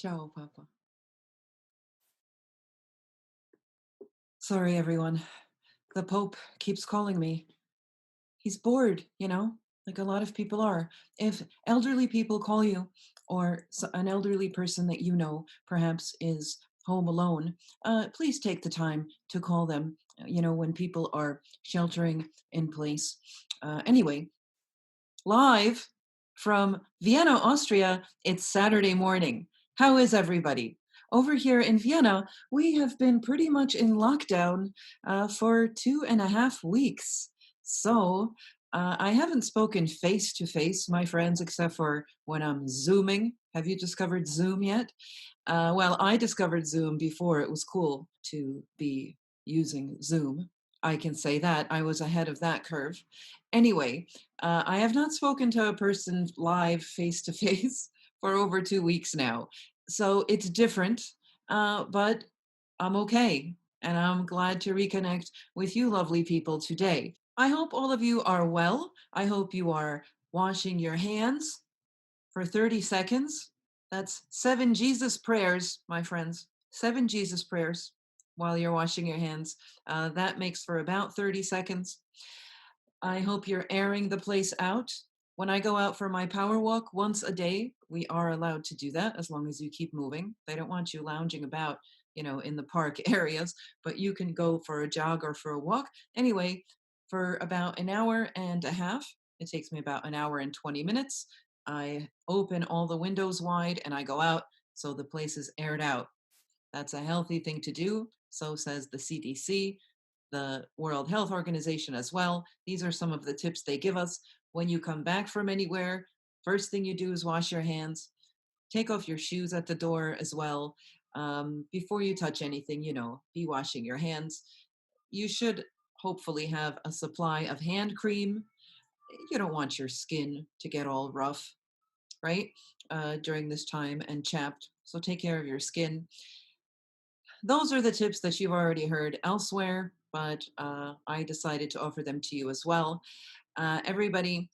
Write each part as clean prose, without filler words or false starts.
Ciao, Papa. Sorry, everyone. The Pope keeps calling me. He's bored, like a lot of people are. If elderly people call you, or an elderly person that you know perhaps is home alone, please take the time to call them, when people are sheltering in place. Anyway, live from Vienna, Austria. It's Saturday morning. How is everybody? Over here in Vienna, we have been pretty much in lockdown for 2.5 weeks. So I haven't spoken face to face, my friends, except for when I'm Zooming. Have you discovered Zoom yet? Well, I discovered Zoom before it was cool to be using Zoom. I can say that. I was ahead of that curve. Anyway, I have not spoken to a person live face to face for over 2 weeks now. So it's different, but I'm okay. And I'm glad to reconnect with you, lovely people, today. I hope all of you are well. I hope you are washing your hands for 30 seconds. That's 7 Jesus prayers, my friends. 7 Jesus prayers while you're washing your hands. That makes for about 30 seconds. I hope you're airing the place out. When I go out for my power walk once a day, we are allowed to do that as long as you keep moving. They don't want you lounging about, in the park areas, but you can go for a jog or for a walk. Anyway, for about an hour and a half, it takes me about an hour and 20 minutes. I open all the windows wide and I go out so the place is aired out. That's a healthy thing to do, so says the CDC, the World Health Organization as well. These are some of the tips they give us. When you come back from anywhere, first thing you do is wash your hands. Take off your shoes at the door as well. Before you touch anything, be washing your hands. You should hopefully have a supply of hand cream. You don't want your skin to get all rough, right? During this time and chapped. So take care of your skin. Those are the tips that you've already heard elsewhere, but I decided to offer them to you as well. Everybody,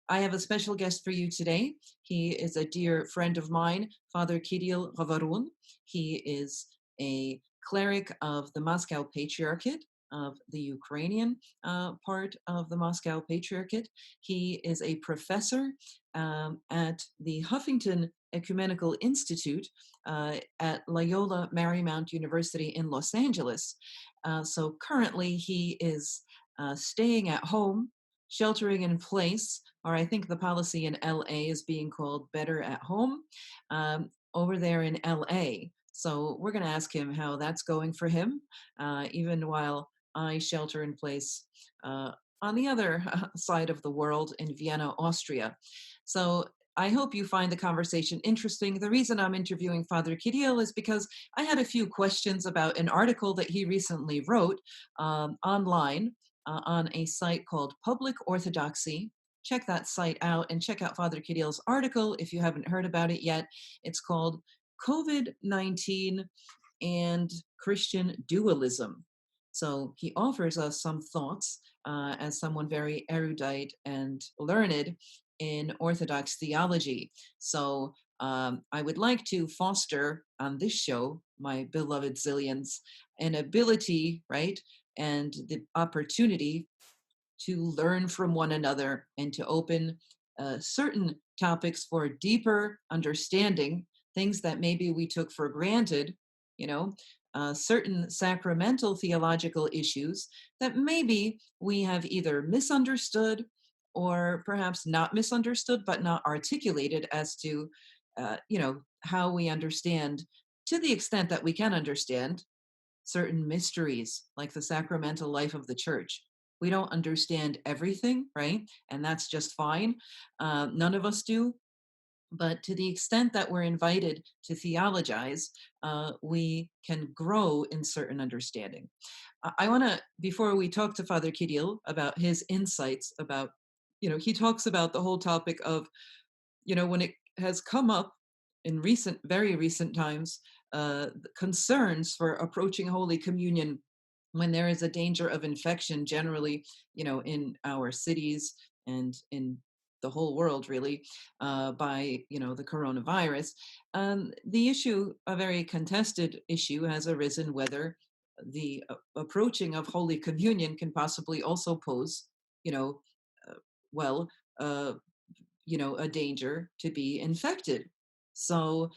I have a special guest for you today. He is a dear friend of mine, Father Kirill Hovorun. He is a cleric of the Moscow Patriarchate, of the Ukrainian part of the Moscow Patriarchate. He is a professor at the Huffington Ecumenical Institute at Loyola Marymount University in Los Angeles. So currently he is staying at home, sheltering in place, or I think the policy in LA is being called better at home, over there in LA. So we're going to ask him how that's going for him, even while I shelter in place on the other side of the world in Vienna, Austria. So I hope you find the conversation interesting. The reason I'm interviewing Father Kirill is because I had a few questions about an article that he recently wrote online on a site called Public Orthodoxy. Check that site out and check out Father Kirill's article if you haven't heard about it yet. It's called COVID-19 and Christian Dualism. So he offers us some thoughts as someone very erudite and learned in Orthodox theology. So I would like to foster on this show, my beloved zillions, an ability, right, and the opportunity to learn from one another and to open certain topics for deeper understanding, things that maybe we took for granted, you know, certain sacramental theological issues that maybe we have either misunderstood or perhaps not misunderstood, but not articulated as to, how we understand to the extent that we can understand certain mysteries like the sacramental life of the church. We don't understand everything, right? And that's just fine. None of us do. But to the extent that we're invited to theologize, we can grow in certain understanding. I want to, before we talk to Father Kirill about his insights about, he talks about the whole topic of, when it has come up in very recent times, concerns for approaching Holy Communion when there is a danger of infection generally, in our cities and in the whole world really by the coronavirus. The issue, a very contested issue, has arisen whether the approaching of Holy Communion can possibly also pose, you know, uh, well, uh, a danger to be infected. So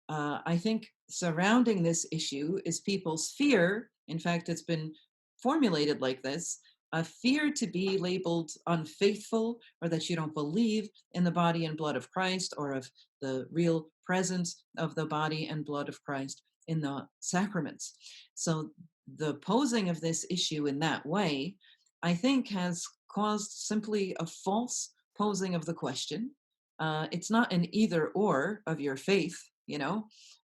I think surrounding this issue is people's fear. In fact, it's been formulated like this: a fear to be labeled unfaithful, or that you don't believe in the body and blood of Christ, or of the real presence of the body and blood of Christ in the sacraments. So the posing of this issue in that way, I think, has caused simply a false posing of the question. It's not an either or of your faith.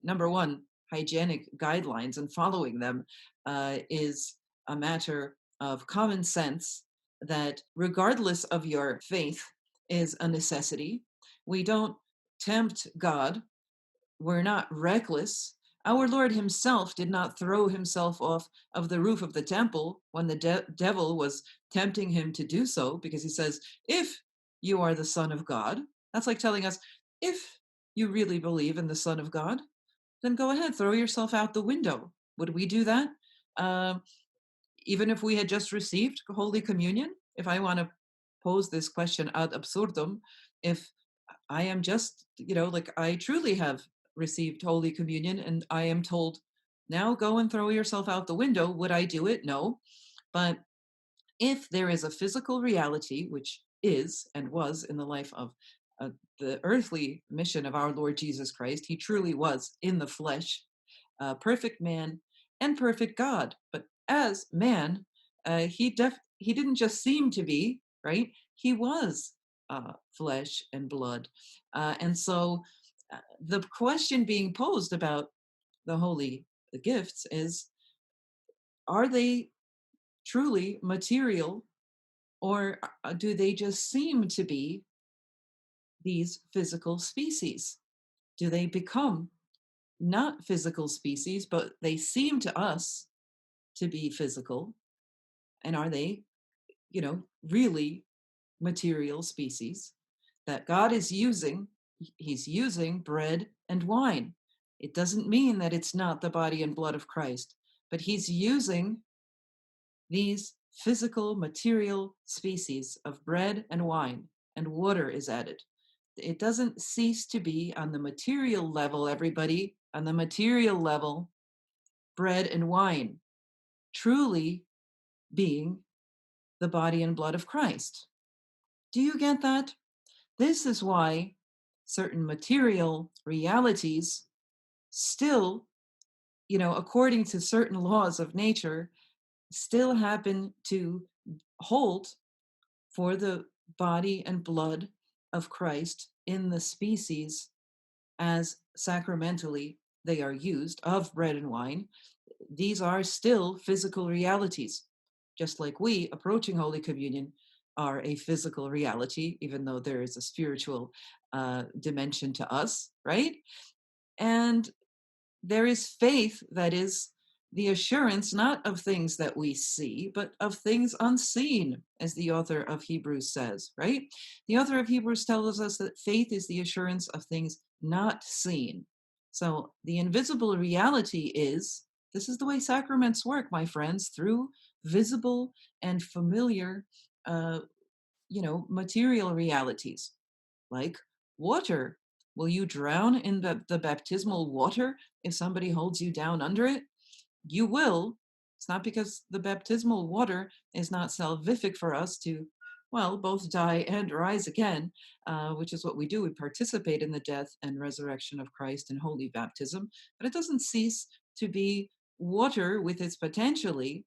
Number one, hygienic guidelines and following them is a matter of common sense, that regardless of your faith is a necessity. We don't tempt God. We're not reckless. Our Lord himself did not throw himself off of the roof of the temple when the devil was tempting him to do so, because he says, if you are the Son of God, that's like telling us, if you really believe in the Son of God, then go ahead, throw yourself out the window. Would we do that? Uh, Even if we had just received Holy Communion? If I want to pose this question ad absurdum, if I am just, like I truly have received Holy Communion and I am told, now go and throw yourself out the window, would I do it? No. But if there is a physical reality, which is and was in the life of the earthly mission of our Lord Jesus Christ, he truly was in the flesh, perfect man and perfect God. But as man, he didn't just seem to be, right. He was flesh and blood, and so the question being posed about the holy gifts is: are they truly material, or do they just seem to be these physical species? Do they become not physical species, but they seem to us to be physical? And are they, really material species that God is using? He's using bread and wine. It doesn't mean that it's not the body and blood of Christ, but he's using these physical, material species of bread and wine, and water is added. It doesn't cease to be on the material level, everybody, on the material level, bread and wine, truly being the body and blood of Christ. Do you get that? This is why certain material realities still, according to certain laws of nature, still happen to hold for the body and blood of Christ in the species as sacramentally they are used, of bread and wine. These are still physical realities, just like we approaching Holy Communion are a physical reality, even though there is a spiritual dimension to us, right? And there is faith that is the assurance not of things that we see, but of things unseen, as the author of Hebrews says, right? The author of Hebrews tells us that faith is the assurance of things not seen. So the invisible reality is, this is the way sacraments work, my friends, through visible and familiar, uh, material realities, like water. Will you drown in the baptismal water if somebody holds you down under it? You will. It's not because the baptismal water is not salvific for us to, well, both die and rise again, which is what we do. We participate in the death and resurrection of Christ in holy baptism, but it doesn't cease to be water with its potentially,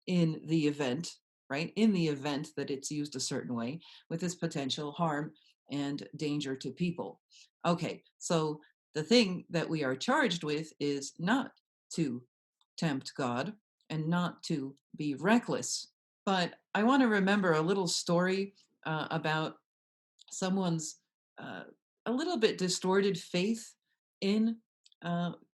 in the event, right? In the event that it's used a certain way, with its potential harm and danger to people. Okay, so the thing that we are charged with is not to tempt God and not to be reckless. But I want to remember a little story about someone's uh, a little bit distorted faith in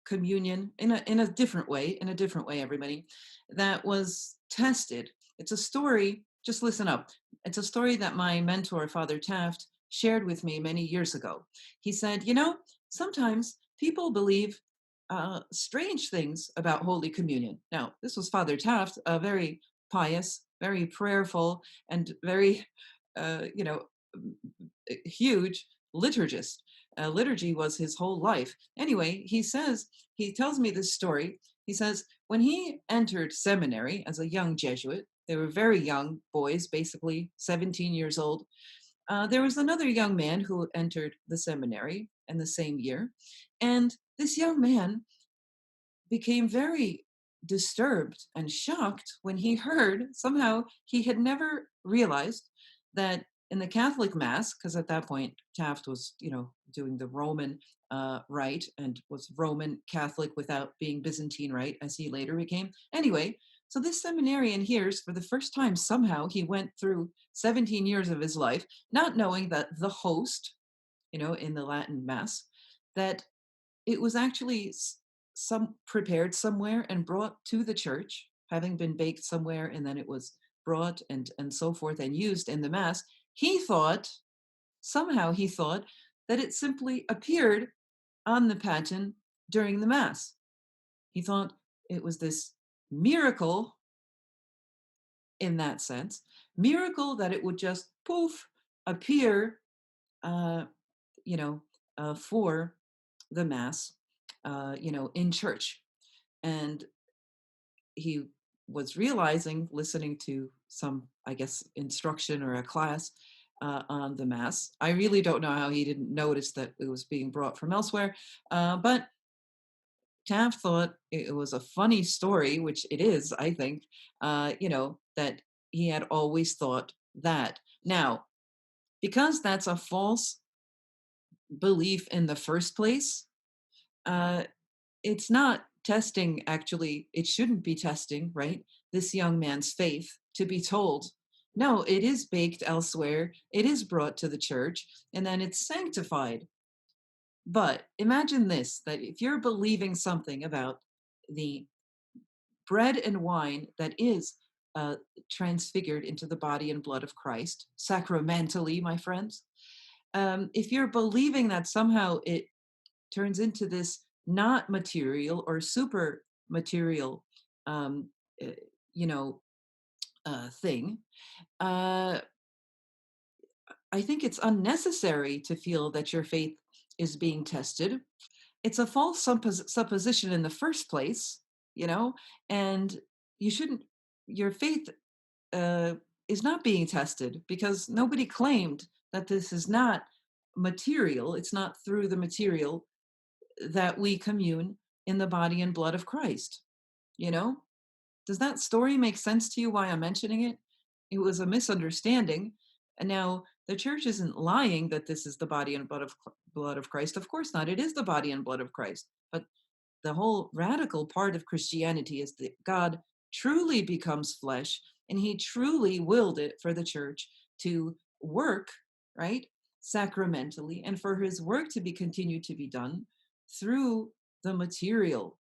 communion in a different way, everybody, that was tested. It's a story, just listen up. It's a story that my mentor, Father Taft, shared with me many years ago. He said, sometimes people believe strange things about Holy Communion. Now, this was Father Taft, a very pious, very prayerful, and very, you know, huge liturgist. Liturgy was his whole life. Anyway, he tells me this story. He says, when he entered seminary as a young Jesuit, they were very young boys, basically 17 years old. There was another young man who entered the seminary in the same year. And this young man became very disturbed and shocked when he heard somehow he had never realized that in the Catholic Mass, because at that point Taft was, doing the Roman rite and was Roman Catholic without being Byzantine rite, as he later became. Anyway, so this seminarian hears for the first time somehow he went through 17 years of his life not knowing that the host, in the Latin Mass, that it was actually some prepared somewhere and brought to the church, having been baked somewhere, and then it was brought and so forth and used in the mass. He thought that it simply appeared on the paten during the mass. He thought it was this miracle in that sense, miracle that it would just poof appear, uh, you know, for the mass, in church. And he was realizing, listening to some, I guess, instruction or a class on the mass. I really don't know how he didn't notice that it was being brought from elsewhere. But Taft thought it was a funny story, which it is, I think, that he had always thought that. Now, because that's a false belief in the first place, uh, it's not testing, actually, it shouldn't be testing, right? This young man's faith to be told, no, it is baked elsewhere, it is brought to the church, and then it's sanctified. But imagine this, that if you're believing something about the bread and wine that is uh, transfigured into the body and blood of Christ, sacramentally, my friends, if you're believing that somehow it turns into this not material or super material, um, uh, you know, thing, uh, I think it's unnecessary to feel that your faith is being tested. It's a false supposition in the first place, you know, and you shouldn't, your faith uh, is not being tested because nobody claimed that this is not material. It's not through the material that we commune in the body and blood of Christ. You know, does that story make sense to you why I'm mentioning it? It was a misunderstanding. And now the church isn't lying that this is the body and blood of Christ. Of course not. It is the body and blood of Christ. But the whole radical part of Christianity is that God truly becomes flesh and he truly willed it for the church to work, right? Sacramentally, and for his work to be continued to be done through the material.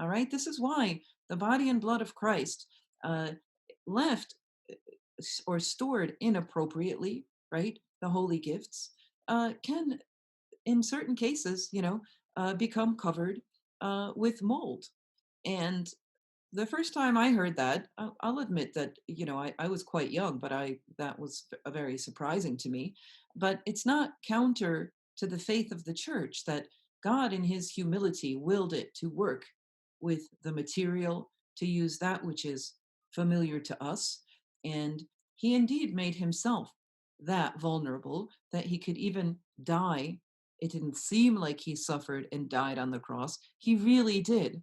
All right. This is why the body and blood of Christ uh, left or stored inappropriately, right? The holy gifts can, in certain cases, become covered with mold. And the first time I heard that, I'll admit that, I was quite young, but that was very surprising to me. But it's not counter to the faith of the church that God in his humility willed it to work with the material, to use that which is familiar to us. And he indeed made himself that vulnerable that he could even die. It didn't seem like he suffered and died on the cross. He really did.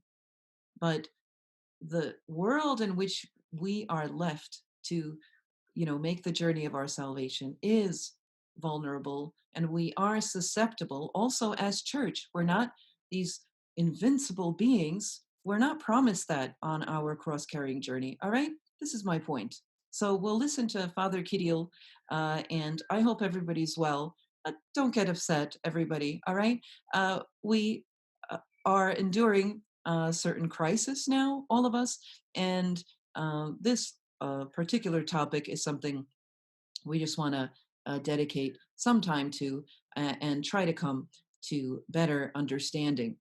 But the world in which we are left to, make the journey of our salvation is vulnerable, and we are susceptible also as church. We're not these invincible beings. We're not promised that on our cross carrying journey. All right, this is my point. So we'll listen to Father Kirill, and I hope everybody's well. Don't get upset, everybody. All right, we are enduring a certain crisis now, all of us, and this particular topic is something We just want to dedicate some time to and try to come to better understanding.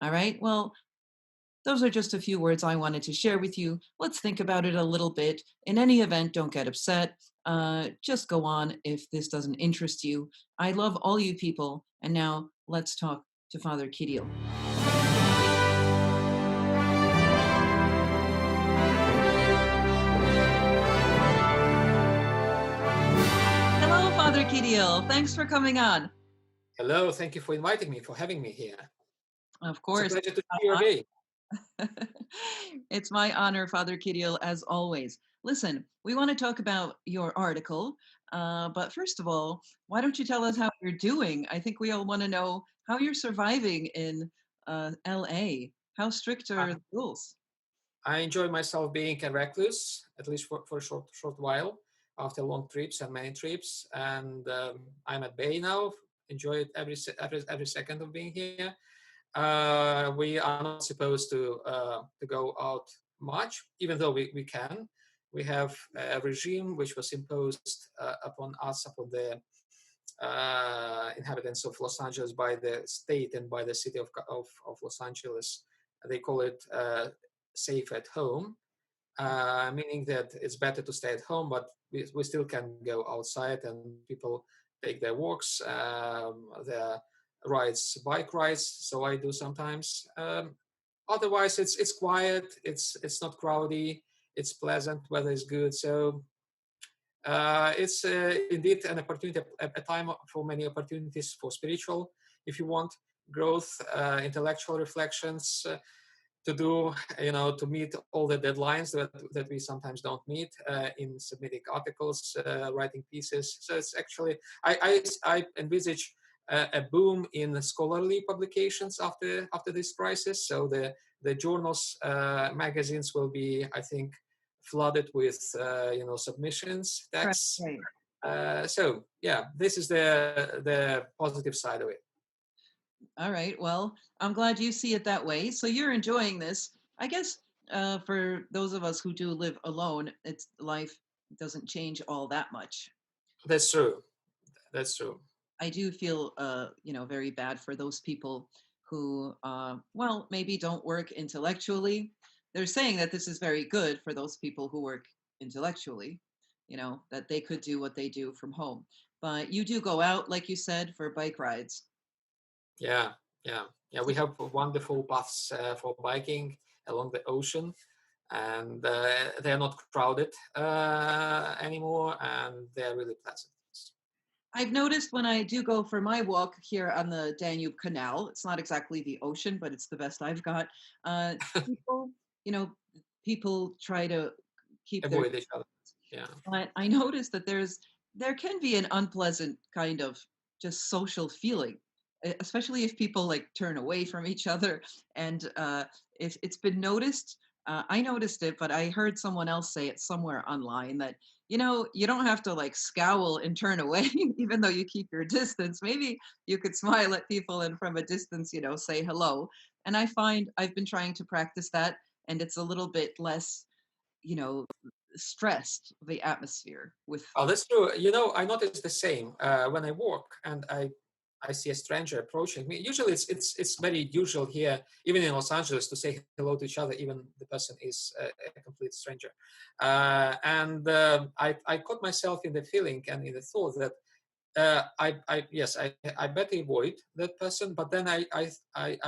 All right. Well, those are just a few words I wanted to share with you. Let's think about it a little bit. In any event, don't get upset. Just go on if this doesn't interest you. I love all you people. And now let's talk to Father Kirill. Hello, Father Kirill. Thanks for coming on. Hello, thank you for inviting me, for having me here. Of It's a course. pleasure to see you again. It's my honor, Father Kirill, as always. Listen, we want to talk about your article, but first of all, why don't you tell us how you're doing? I think we all want to know how you're surviving in LA. How strict are I, the rules? I enjoy myself being a recluse, at least for a short while, after long trips and many trips. And I'm at bay now. Enjoy it every second of being here. We are not supposed to go out much, even though we can. We have a regime which was imposed upon us, upon the inhabitants of Los Angeles by the state and by the city of Los Angeles. They call it safe at home, meaning that it's better to stay at home, but we still can go outside and people take their walks, their rides, bike rides. So I do sometimes. Otherwise, it's quiet. It's not crowdy. It's pleasant. Weather is good. So it's indeed an opportunity, a time for many opportunities for spiritual, if you want, growth, intellectual reflections, to do, to meet all the deadlines that we sometimes don't meet in submitting articles, writing pieces. So it's actually, I envisage a boom in scholarly publications after this crisis. So the journals, magazines will be, I think, flooded with submissions, Right, texts. right. So yeah, this is the positive side of it. All right. Well, I'm glad you see it that way. So you're enjoying this. I guess for those of us who do live alone, it's life doesn't change all that much. That's true. That's true. I do feel, very bad for those people who, well, maybe don't work intellectually. They're saying that this is very good for those people who work intellectually, that they could do what they do from home. But you do go out, like you said, for bike rides. Yeah, yeah. We have wonderful paths for biking along the ocean, and they're not crowded anymore, and they're really pleasant. I've noticed when I do go for my walk here on the Danube Canal, it's not exactly the ocean, but it's the best I've got. Uh, people, you know, people try to keep their. Avoid each other. Yeah. But I noticed that there can be an unpleasant kind of just social feeling, especially if people like turn away from each other. And if it's been noticed, I noticed it, but I heard someone else say it somewhere online that you don't have to like scowl and turn away, even though you keep your distance. Maybe you could smile at people and from a distance, say hello. And I find I've been trying to practice that, and it's a little bit less, you know stressed, the atmosphere with. Oh, that's true. I notice the same when I walk and I see a stranger approaching me. Usually, it's very usual here, even in Los Angeles, to say hello to each other, even the person is a complete stranger. And I caught myself in the feeling and in the thought that yes, I better avoid that person. But then I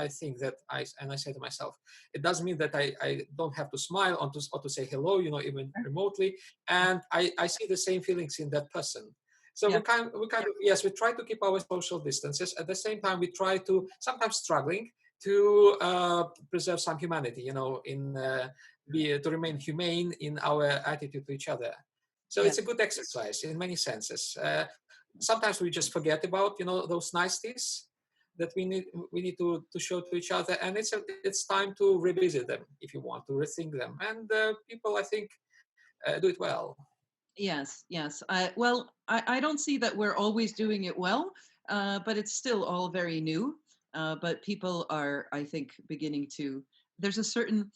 think that I say to myself, it doesn't mean that I don't have to smile or to say hello, even remotely. And I see the same feelings in that person. So Yeah, we kind of, yes, we try to keep our social distances. At the same time, we try to, sometimes struggling to preserve some humanity, to remain humane in our attitude to each other. So yeah. it's a good exercise in many senses. Sometimes we just forget about those niceties that we need to show to each other, and it's time to revisit them if you want to rethink them. And people, I think, do it well. Yes, yes. I don't see that we're always doing it well, but it's still all very new. But people are, I think, beginning to. There's a certain,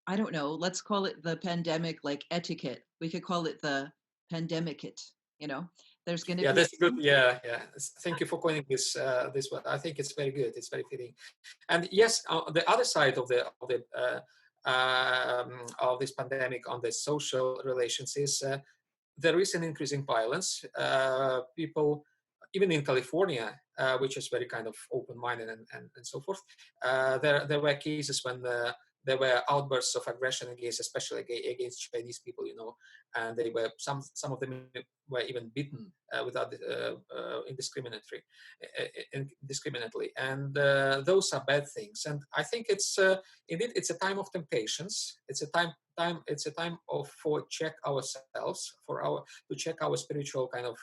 I don't know, let's call it the pandemic like etiquette. We could call it the pandemic it. You know, there's going to Yeah, be that's good. Yeah, yeah. Thank you for coining this. This one. I think it's very good. It's very fitting. And yes, the other side of this pandemic on the social relations is there is an increasing violence. People, even in California, which is very kind of open-minded and so forth, there were cases when there were outbursts of aggression against, especially against Chinese people, and they were some of them were even beaten without indiscriminately, and those are bad things. And I think it's indeed it's a time of temptations. It's a time of for check ourselves, to check our spiritual kind of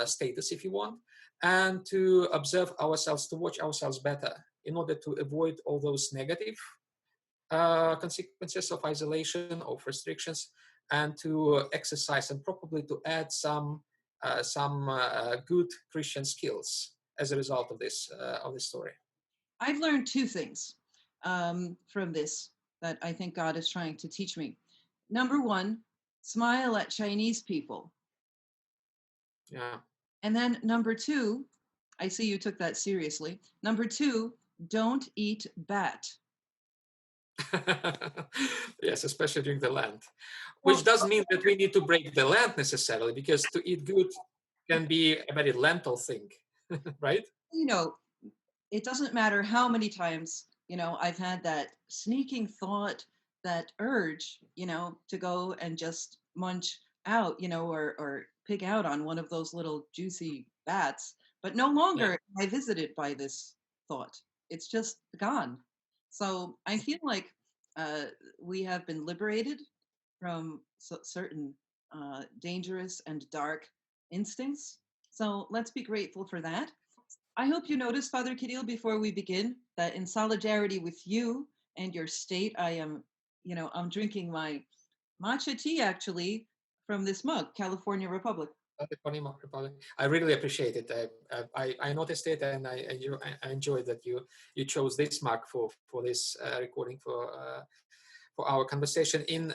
status, if you want, and to observe ourselves, to watch ourselves better, in order to avoid all those negative consequences of isolation, of restrictions, and to exercise and probably to add some good Christian skills as a result of this story. I've learned two things from this that I think God is trying to teach me. Number one, smile at Chinese people. Yeah. And then number two, I see you took that seriously. Number two, don't eat bat. Yes, especially during the Lent, Well, which doesn't mean that we need to break the Lent necessarily, because to eat good can be a very lentil thing, right? you know, it doesn't matter how many times, I've had that sneaking thought, that urge, to go and just munch out, or pig out on one of those little juicy bats. But no Yeah. longer am I visited by this thought. It's just gone. So I feel like uh, we have been liberated from certain dangerous and dark instincts. So let's be grateful for that. I hope you notice, Father Kirill, before we begin, that in solidarity with you and your state, I'm drinking my matcha tea actually from this mug, California Republic. Republic. I really appreciate it. I noticed it, and I enjoyed that you chose this mug for this recording, for our conversation. In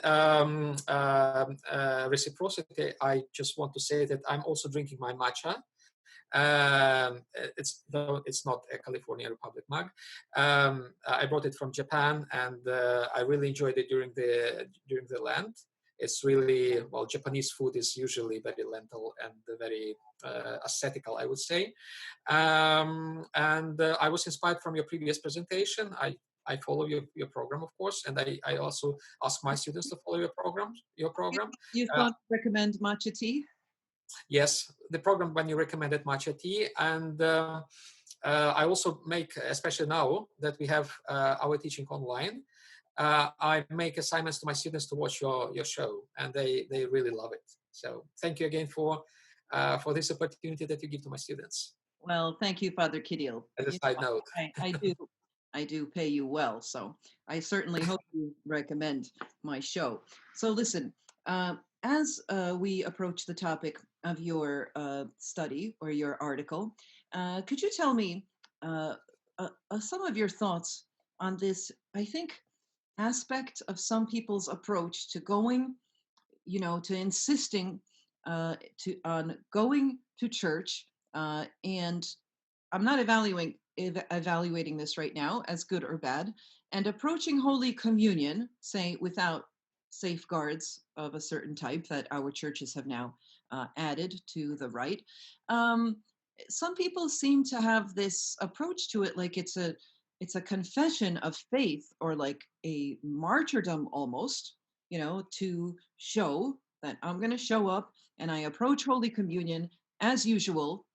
reciprocity, I just want to say that I'm also drinking my matcha. Though it's not a California Republic mug. I brought it from Japan, and I really enjoyed it during the Lent. It's really, well, Japanese food is usually very lentil and very ascetical, I would say. And I was inspired from your previous presentation. I follow your program, of course, and I also ask my students to follow your You, program. you Uh, thought recommend matcha tea? Yes, the program when you recommended matcha tea, and I also make, especially now that we have our teaching online, I make assignments to my students to watch your show, and they really love it. So thank you again for this opportunity that you give to my students. Well, thank you, Father Kirill. As a side note. I do pay you well, so I certainly hope you recommend my show. So listen, as we approach the topic of your study or your article, could you tell me some of your thoughts on this, I think, aspect of some people's approach to going, to insisting on going to church, and I'm not evaluating this right now as good or bad, and approaching Holy Communion, say, without safeguards of a certain type that our churches have now added to the rite. Um, some people seem to have this approach to it like it's a confession of faith, or like a martyrdom almost, to show that I'm going to show up and I approach Holy Communion as usual,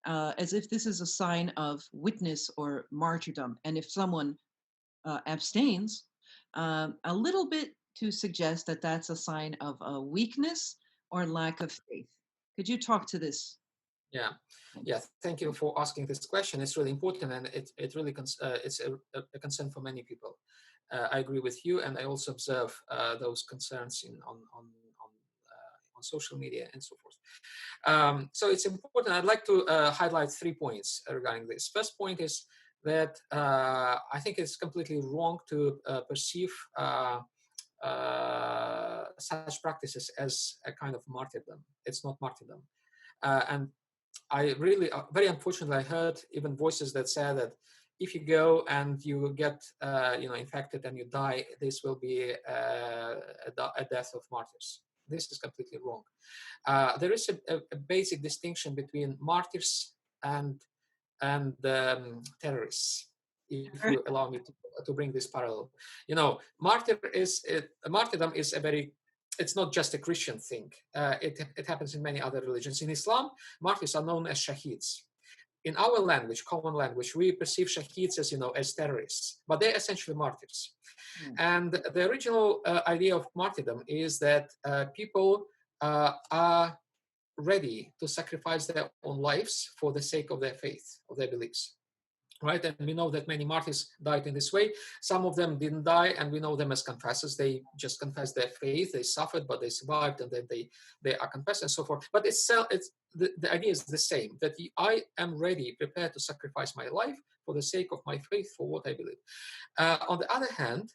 as if this is a sign of witness or martyrdom. And if someone abstains, a little bit to suggest that that's a sign of weakness or lack of faith. Could you talk to this? Yeah, yeah. Thank you for asking this question. It's really important, and it really it's a concern for many people. I agree with you, and I also observe those concerns on social media and so forth. So it's important. I'd like to highlight 3 points regarding this. First point is that I think it's completely wrong to perceive such practices as a kind of martyrdom. It's not martyrdom. And I really, very unfortunately, I heard even voices that said that if you go and you get, infected and you die, this will be a death of martyrs. This is completely wrong. There is a basic distinction between martyrs and terrorists. If you allow me to bring this parallel, martyrdom is a very, it's not just a Christian thing. It happens in many other religions. In Islam, martyrs are known as shaheeds. In our language, common language, we perceive shaheeds as as terrorists, but they're essentially martyrs. And the original idea of martyrdom is that people are ready to sacrifice their own lives for the sake of their faith, of their beliefs. Right, and we know that many martyrs died in this way. Some of them didn't die, and we know them as confessors. They just confessed their faith. They suffered, but they survived, and then they are confessed and so forth. But it's the idea is the same, that I am ready, prepared to sacrifice my life for the sake of my faith, for what I believe. On the other hand,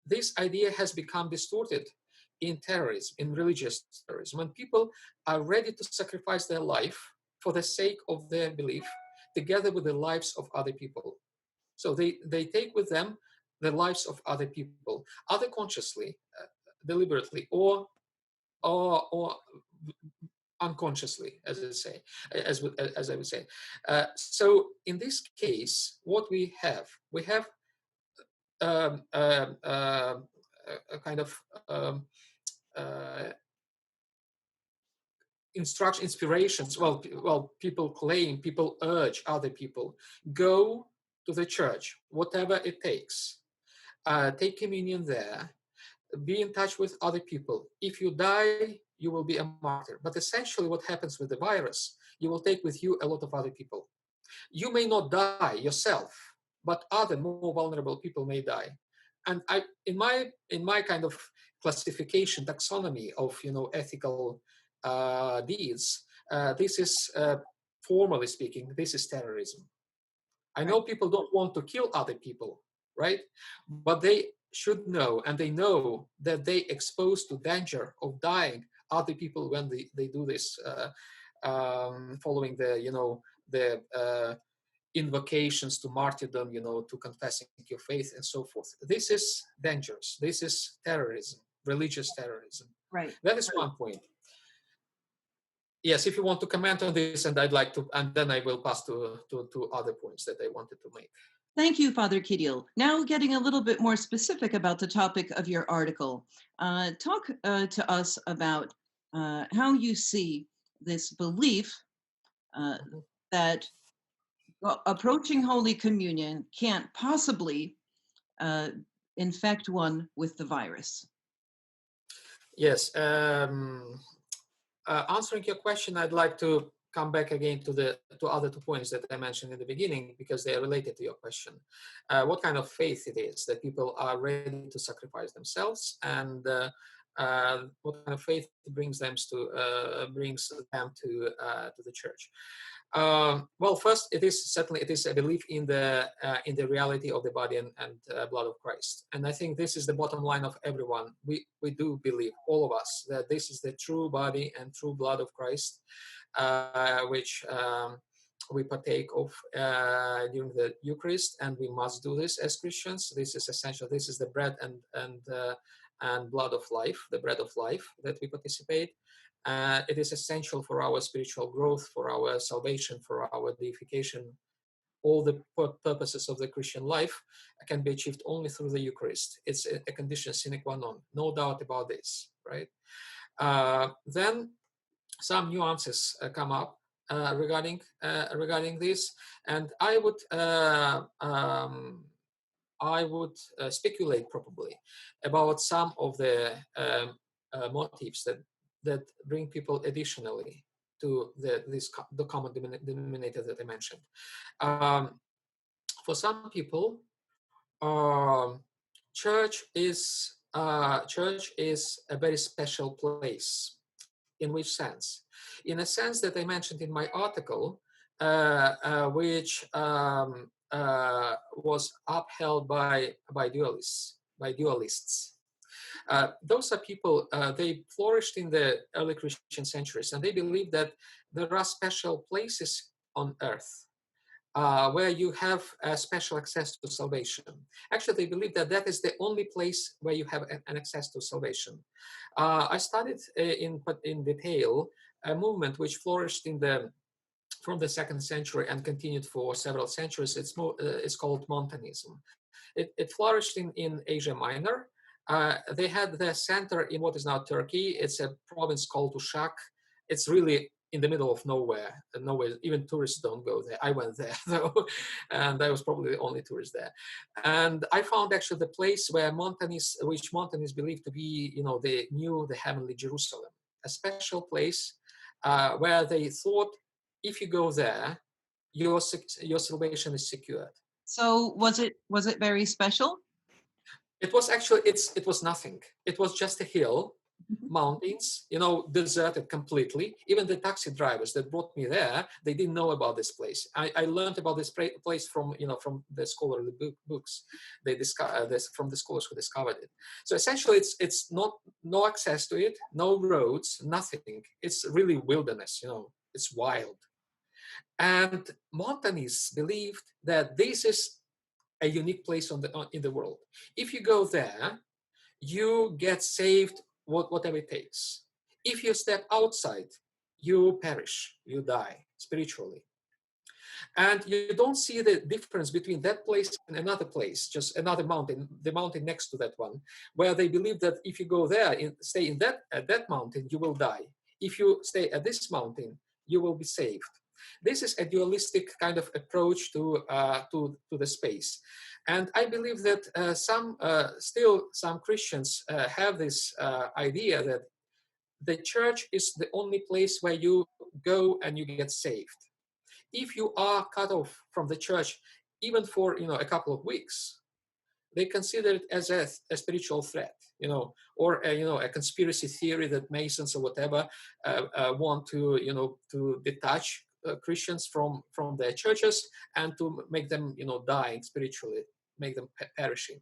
this idea has become distorted in terrorism, in religious terrorism, when people are ready to sacrifice their life for the sake of their belief, together with the lives of other people. So they take with them the lives of other people, either consciously, deliberately, or unconsciously, as I would say. So in this case, what we have a kind of inspirations. Well, people urge other people, go to the church, whatever it takes. Take communion there. Be in touch with other people. If you die, you will be a martyr. But essentially, what happens with the virus, you will take with you a lot of other people. You may not die yourself, but other more vulnerable people may die. And in my kind of classification, taxonomy of ethical deeds, this is formally speaking, this is terrorism. I know people don't want to kill other people, right? But they should know, and they know that they exposed to danger of dying other people when they do this, following the invocations to martyrdom, to confessing your faith and so forth. This is dangerous. This is terrorism, religious terrorism. Right. That is one point. Yes, if you want to comment on this, and I'd like to, and then I will pass to other points that I wanted to make. Thank you, Father Kirill. Now getting a little bit more specific about the topic of your article. Talk to us about how you see this belief that approaching Holy Communion can't possibly infect one with the virus. Yes. Answering your question, I'd like to come back again to other 2 points that I mentioned in the beginning, because they are related to your question. What kind of faith it is that people are ready to sacrifice themselves, and what kind of faith brings them to the church. Well, first, it is a belief in the reality of the body and blood of Christ, and I think this is the bottom line of everyone. We do believe, all of us, that this is the true body and true blood of Christ, which we partake of during the Eucharist, and we must do this as Christians. This is essential. This is the bread and blood of life, the bread of life that we participate. It is essential for our spiritual growth, for our salvation, for our deification. All the purposes of the Christian life can be achieved only through the Eucharist. It's a condition sine qua non, no doubt about this, right? Then some nuances come up regarding this, and I would speculate probably about some of the motives that bring people additionally to the common denominator that I mentioned. For some people, church is a very special place. In which sense? In a sense that I mentioned in my article, which was upheld by dualists. Those are people, they flourished in the early Christian centuries, and they believe that there are special places on earth where you have special access to salvation. Actually, they believe that that is the only place where you have an access to salvation. I studied in detail a movement which flourished from the second century and continued for several centuries. It's called Montanism. It flourished in Asia Minor. They had their center in what is now Turkey. It's a province called Uşak. It's really in the middle of nowhere. Nowhere, even tourists don't go there. I went there though, and I was probably the only tourist there. And I found actually the place where which Montanis believed to be, the heavenly Jerusalem, a special place where they thought if you go there, your salvation is secured. So was it very special? It was actually it was nothing. It was just a hill, mountains, deserted completely. Even the taxi drivers that brought me there, they didn't know about this place. I learned about this place from the scholarly books. They discovered this from the scholars who discovered it. So essentially, it's not no access to it, no roads, nothing. It's really wilderness. It's wild. And Montanis believed that this is a unique place in the world. If you go there, you get saved whatever it takes. If you step outside, you perish, you die spiritually. And you don't see the difference between that place and another place, just another mountain, the mountain next to that one, where they believe that if you go there and stay at that mountain, you will die. If you stay at this mountain, you will be saved. This is a dualistic kind of approach to the space. And I believe that some Christians have this idea that the church is the only place where you go and you get saved. If you are cut off from the church, even for a couple of weeks, they consider it as a spiritual threat, or a conspiracy theory that Masons or whatever want to detach Christians from their churches and to make them dying spiritually, make them perishing.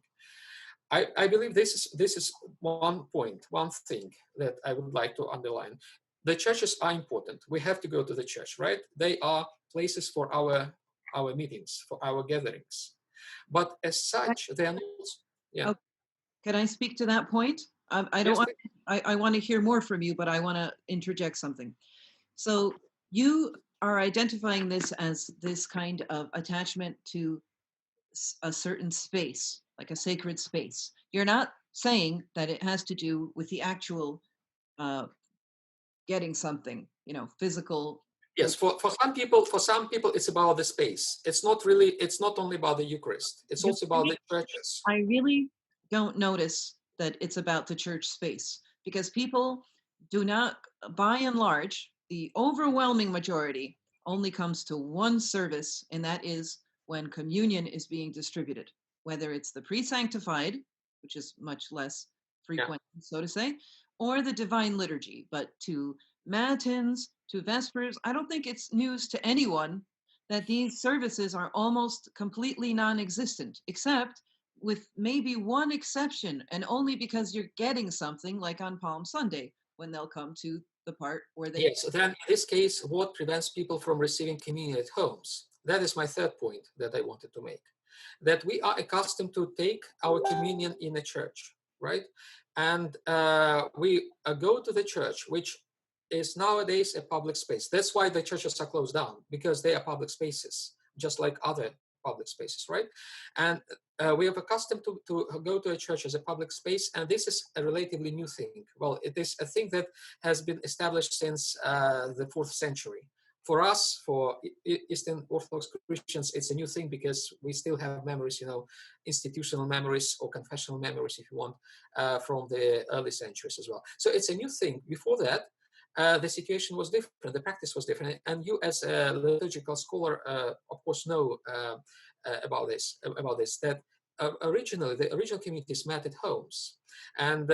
I believe this is one point, one thing that I would like to underline. The churches are important. We have to go to the church, right? They are places for our meetings, for our gatherings. But as such, they are not. Yeah. Oh, can I speak to that point? I don't Yes, want. please. I want to hear more from you, but I want to interject something. So you are identifying this as this kind of attachment to a certain space, like a sacred space. You're not saying that it has to do with the actual uh, getting something, physical. Yes, for some people, it's about the space. It's not only about the Eucharist. It's You also about the churches. I really don't notice that it's about the church space because people do not, by and large, the overwhelming majority only comes to one service, and that is when communion is being distributed, whether it's the pre sanctified, which is much less Yeah. frequent, so to say, or the divine liturgy. But to matins, to vespers, I don't think it's news to anyone that these services are almost completely non existent, except with maybe one exception, and only because you're getting something like on Palm Sunday when they'll come to the part where they. Yes. Then in this case, what prevents people from receiving communion at homes? That is my third point that I wanted to make. That we are accustomed to take our communion in a church, right? And we go to the church, which is nowadays a public space. That's why the churches are closed down, because they are public spaces, just like other public spaces, right? And we are accustomed to go to a church as a public space, and this is a relatively new thing. Well, it is a thing that has been established since the 4th century. For us, for Eastern Orthodox Christians, it's a new thing because we still have memories, institutional memories or confessional memories, if you want, from the early centuries as well. So it's a new thing. Before that, the situation was different, the practice was different. And you, as a liturgical scholar, of course, know about this, that originally the original communities met at homes. And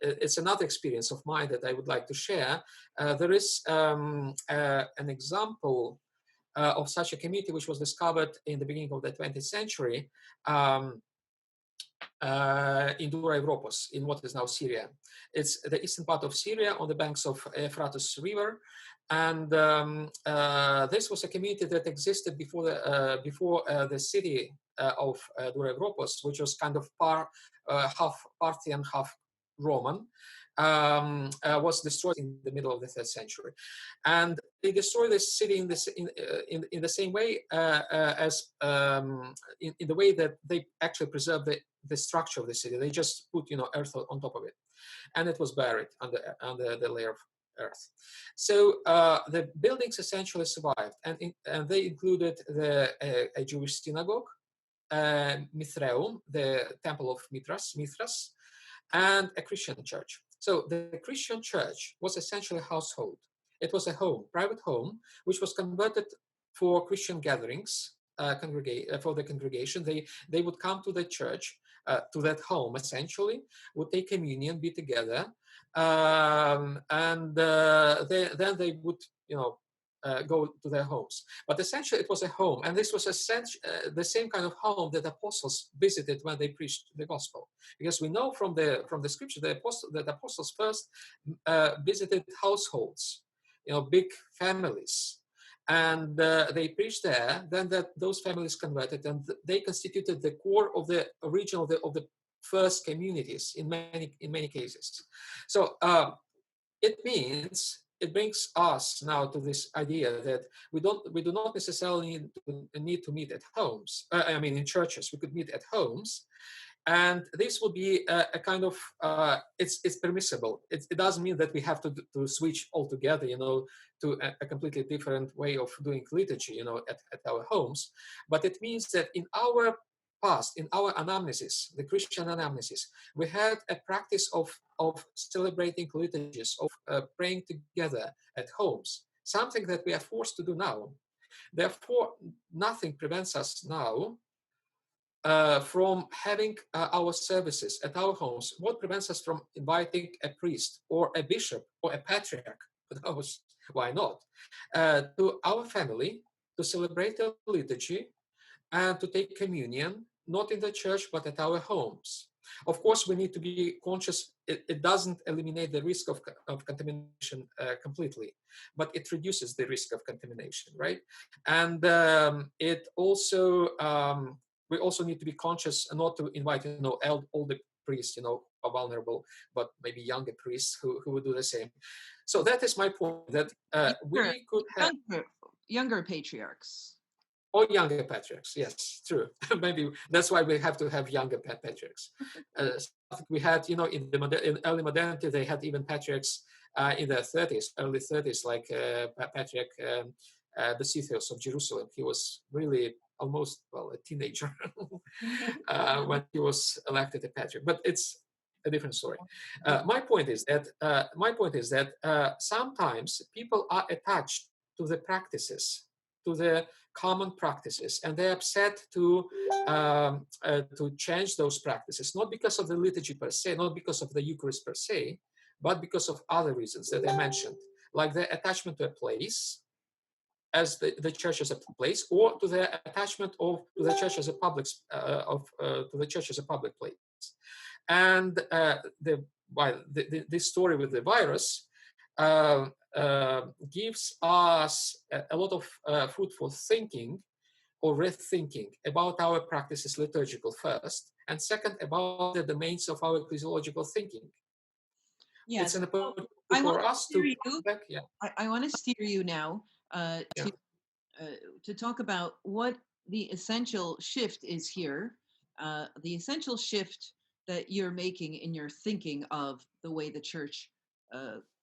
it's another experience of mine that I would like to share. There is an example of such a community which was discovered in the beginning of the 20th century. in Dura Europos, in what is now Syria. It's the eastern part of Syria on the banks of Euphrates River, and this was a community that existed before the city of Dura Europos, which was kind of half Parthian, half Roman, was destroyed in the middle of the third century, and they destroyed this city in the same way as in the way that they actually preserved the structure of the city. They just put earth on top of it, and it was buried under the layer of earth. So the buildings essentially survived, and they included a Jewish synagogue, Mithraeum, the temple of Mithras, and a Christian church. So the Christian church was essentially a household. It was a home, private home, which was converted for Christian gatherings, for the congregation. They would come to the church, to that home, essentially, would take communion, be together, and then they would, go to their homes. But essentially, it was a home, and this was the same kind of home that apostles visited when they preached the gospel. Because we know from the scripture that apostles first visited households, big families, and they preached there. Then those families converted, and they constituted the core of the original of the first communities in many cases. So it brings us now to this idea that we do not necessarily need to meet at homes. In churches, we could meet at homes, and this will be a kind of it's permissible. It doesn't mean that we have to switch altogether, to a completely different way of doing liturgy, at our homes. But it means that in our past, in our anamnesis, the Christian anamnesis, we had a practice of celebrating liturgies, of praying together at homes, something that we are forced to do now. Therefore, nothing prevents us now from having our services at our homes. What prevents us from inviting a priest or a bishop or a patriarch, why not, to our family to celebrate the liturgy and to take communion, not in the church, but at our homes? Of course, we need to be conscious. It doesn't eliminate the risk of contamination completely, but it reduces the risk of contamination, right? And it also we also need to be conscious not to invite older priests, are vulnerable, but maybe younger priests who would do the same. So that is my point, that Younger, we could have younger patriarchs. or younger patriarchs. Yes, true. Maybe that's why we have to have younger patriarchs. We had, in early modernity, they had even patriarchs in their 30s, early 30s, like Patriarch Dositheos of Jerusalem. He was really almost, a teenager when he was elected a patriarch. But it's a different story. My point is that sometimes people are attached to the practices, to the common practices, and they're upset to change those practices, not because of the liturgy per se, not because of the Eucharist per se, but because of other reasons that I mentioned, like the attachment to a place, as the church as a place, or to the attachment to the church as a public to the church as a public place. And this story with the virus gives us a lot of food for thinking or rethinking about our practices, liturgical first, and second, about the domains of our ecclesiological thinking. It's Yes. an opportunity I want for to us to steer come you. back. Yeah, I want to steer you now yeah, to talk about what the essential shift is here. The essential shift that you're making in your thinking of the way the church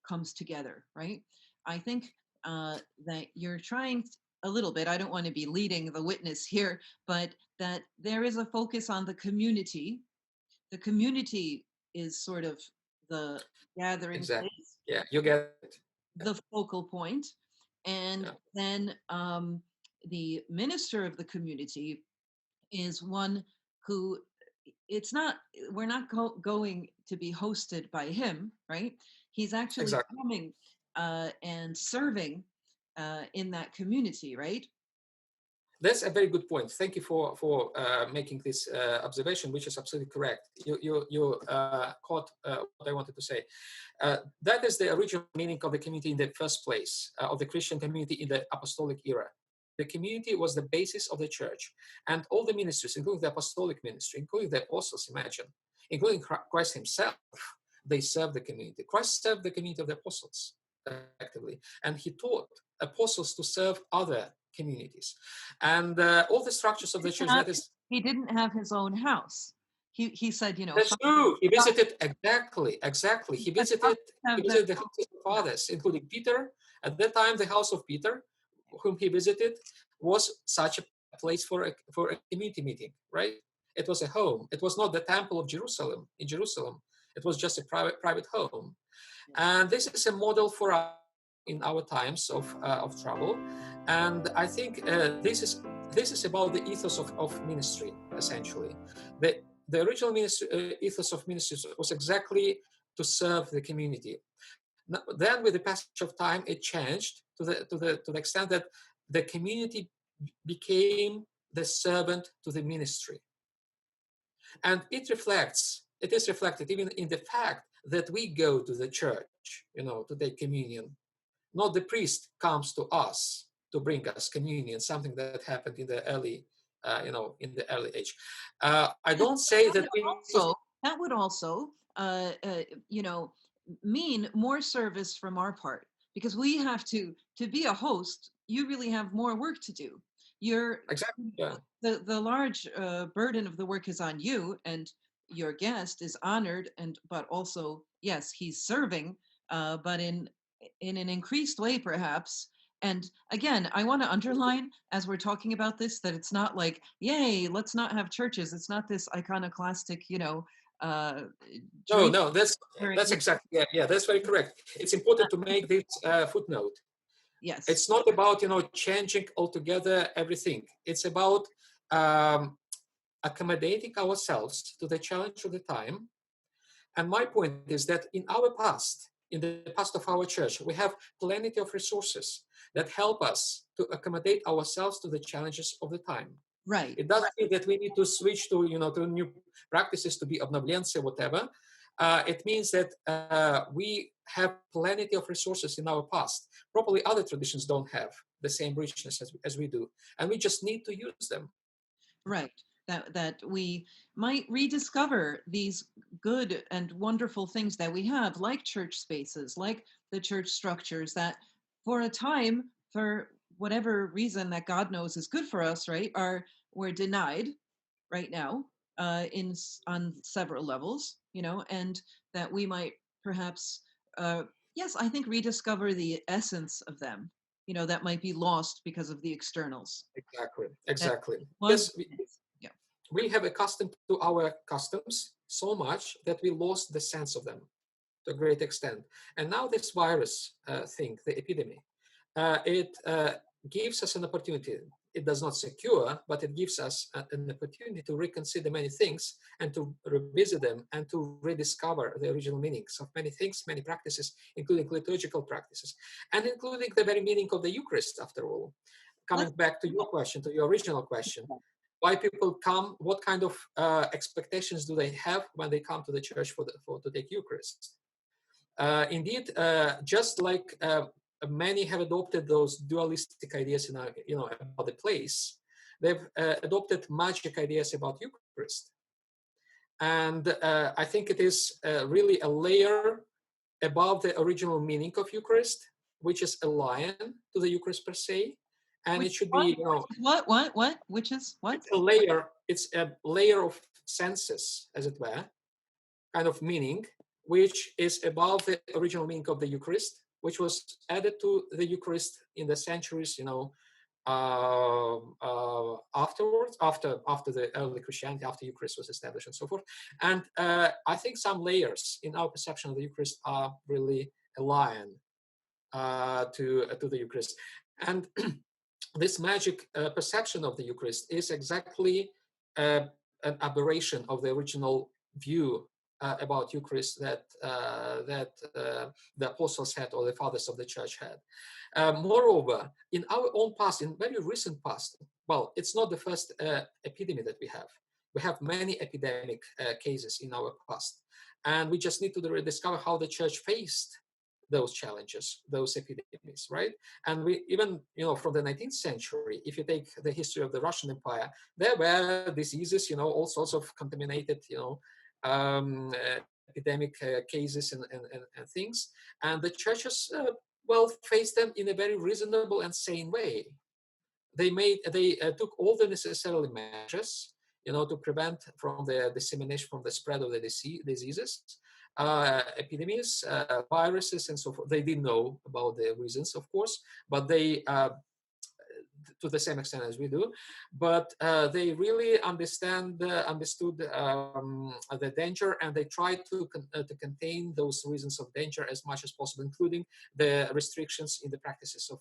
comes together, right? I think that you're trying a little bit, I don't want to be leading the witness here, but that there is a focus on the community. The community is sort of the gathering exactly. place, Yeah, you get it. Yeah, the focal point, and yeah, then the minister of the community is one who it's not we're not going to be hosted by him, right? He's actually exactly. coming and serving in that community, right? That's a very good point. Thank you for making this observation, which is absolutely correct. You caught what I wanted to say. That is the original meaning of the community in the first place, of the Christian community in the apostolic era. The community was the basis of the church, and all the ministries, including the apostolic ministry, including the apostles, imagine, including Christ himself, they served the community. Christ served the community of the apostles, effectively, and he taught apostles to serve other communities. And all the structures of the church, that is, He didn't have his own house. He said, you know, that's true. He visited exactly. He visited he have them. visited the houses of fathers, including Peter. At that time, the house of Peter, whom he visited, was such a place for a community meeting, right? It was a home. It was not the temple of Jerusalem in Jerusalem. It was just a private home. And this is a model for us in our times of trouble. And I think this is about the ethos of ministry, essentially. The original ethos of ministry was exactly to serve the community. Now, then, with the passage of time, it changed to the extent that the community became the servant to the ministry, and it is reflected even in the fact that we go to the church, to take communion. Not the priest comes to us to bring us communion, something that happened in the early age. I don't say that we Also, that would also, you know, mean more service from our part, because we have to be a host. You really have more work to do. You're exactly, yeah. the large burden of the work is on you, and your guest is honored, and but also, yes, he's serving, but in an increased way, perhaps. And again, I want to underline as we're talking about this that it's not like, yay, let's not have churches. It's not this iconoclastic, uh, No, dream. no, that's exactly, yeah, that's very correct. It's important to make this footnote. Yes, It's not about changing altogether everything. It's about um, accommodating ourselves to the challenge of the time. And my point is that in the past of our church, we have plenty of resources that help us to accommodate ourselves to the challenges of the time. right, It doesn't mean that we need to switch to new practices, to be obnobliencia, whatever. It means that we have plenty of resources in our past. Probably other traditions don't have the same richness as we do, and we just need to use them. right. That we might rediscover these good and wonderful things that we have, like church spaces, like the church structures that, for a time, for whatever reason that God knows is good for us, right, are were denied right now, on several levels, and that we might perhaps, yes, I think rediscover the essence of them, that might be lost because of the externals. Exactly, That exactly. was, Yes, yeah, we have accustomed to our customs so much that we lost the sense of them to a great extent. And now this virus thing, the epidemic, it gives us an opportunity. It does not secure, but it gives us an opportunity to reconsider many things and to revisit them and to rediscover the original meanings of many things, many practices, including liturgical practices, and including the very meaning of the Eucharist, after all. Coming let's back to your question, to your original question, why people come, what kind of expectations do they have when they come to the church to take Eucharist? Indeed, just like many have adopted those dualistic ideas about the place, they've adopted magic ideas about Eucharist. And I think it is really a layer above the original meaning of Eucharist, which is a lion to the Eucharist per se. And which it should what be, what which is what it's a layer of senses, as it were, kind of meaning, which is above the original meaning of the Eucharist, which was added to the Eucharist in the centuries, afterwards, after the early Christianity, after Eucharist was established, and so forth. And I think some layers in our perception of the Eucharist are really a lion to the Eucharist, and this magic perception of the Eucharist is exactly an aberration of the original view about Eucharist that the apostles had, or the fathers of the church had. Moreover, in our own past, in very recent past, well, it's not the first epidemic that we have. We have many epidemic cases in our past, and we just need to rediscover how the church faced those challenges, those epidemics, right? And we even, from the 19th century, if you take the history of the Russian Empire, there were diseases, all sorts of contaminated, epidemic cases and things, and the churches, well, faced them in a very reasonable and sane way. They took all the necessary measures, to prevent from the dissemination, from the spread of the diseases, epidemics, viruses, and so forth. They didn't know about the reasons, of course, but they to the same extent as we do, but they really understood the danger, and they tried to contain those reasons of danger as much as possible, including the restrictions in the practices of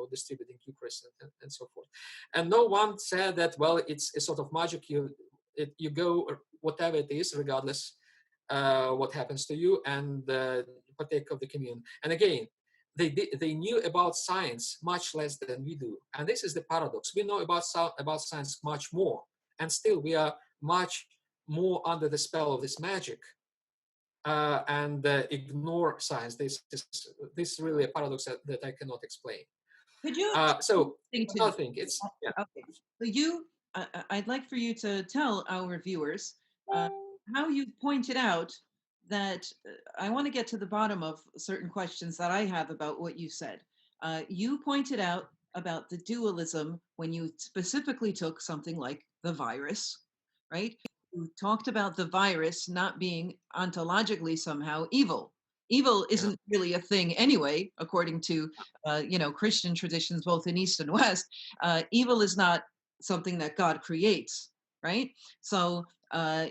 distributing Eucharist and so forth. And no one said that, well, it's a sort of magic. You go, whatever it is, regardless what happens to you, and partake of the communion. And again, they knew about science much less than we do, and this is the paradox. We know about science much more, and still we are much more under the spell of this magic, and ignore science. This is really a paradox that I cannot explain. Could you So thing to another thing, it's yeah. okay. So I'd like for you to tell our viewers uh, how you pointed out that I want to get to the bottom of certain questions that I have about what you said. You pointed out about the dualism when you specifically took something like the virus, right? You talked about the virus not being ontologically somehow evil. Evil Yeah. isn't really a thing anyway, according to Christian traditions, both in East and West. Evil is not something that God creates, right? So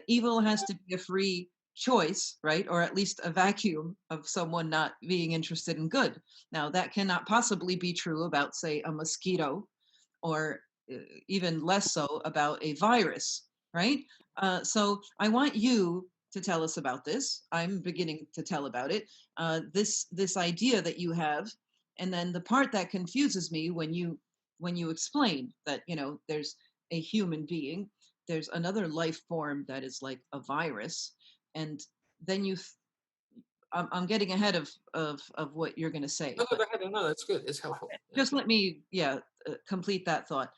evil has to be a free choice, right? Or at least a vacuum of someone not being interested in good. Now, that cannot possibly be true about, say, a mosquito, or even less so about a virus, right? So I want you to tell us about this. I'm beginning to tell about it. This idea that you have, and then the part that confuses me when you explain that there's a human being, there's another life form that is like a virus, and then I'm getting ahead of what you're going to say, No, no, but go ahead. No, that's good. It's helpful. Yeah. just let me complete that thought.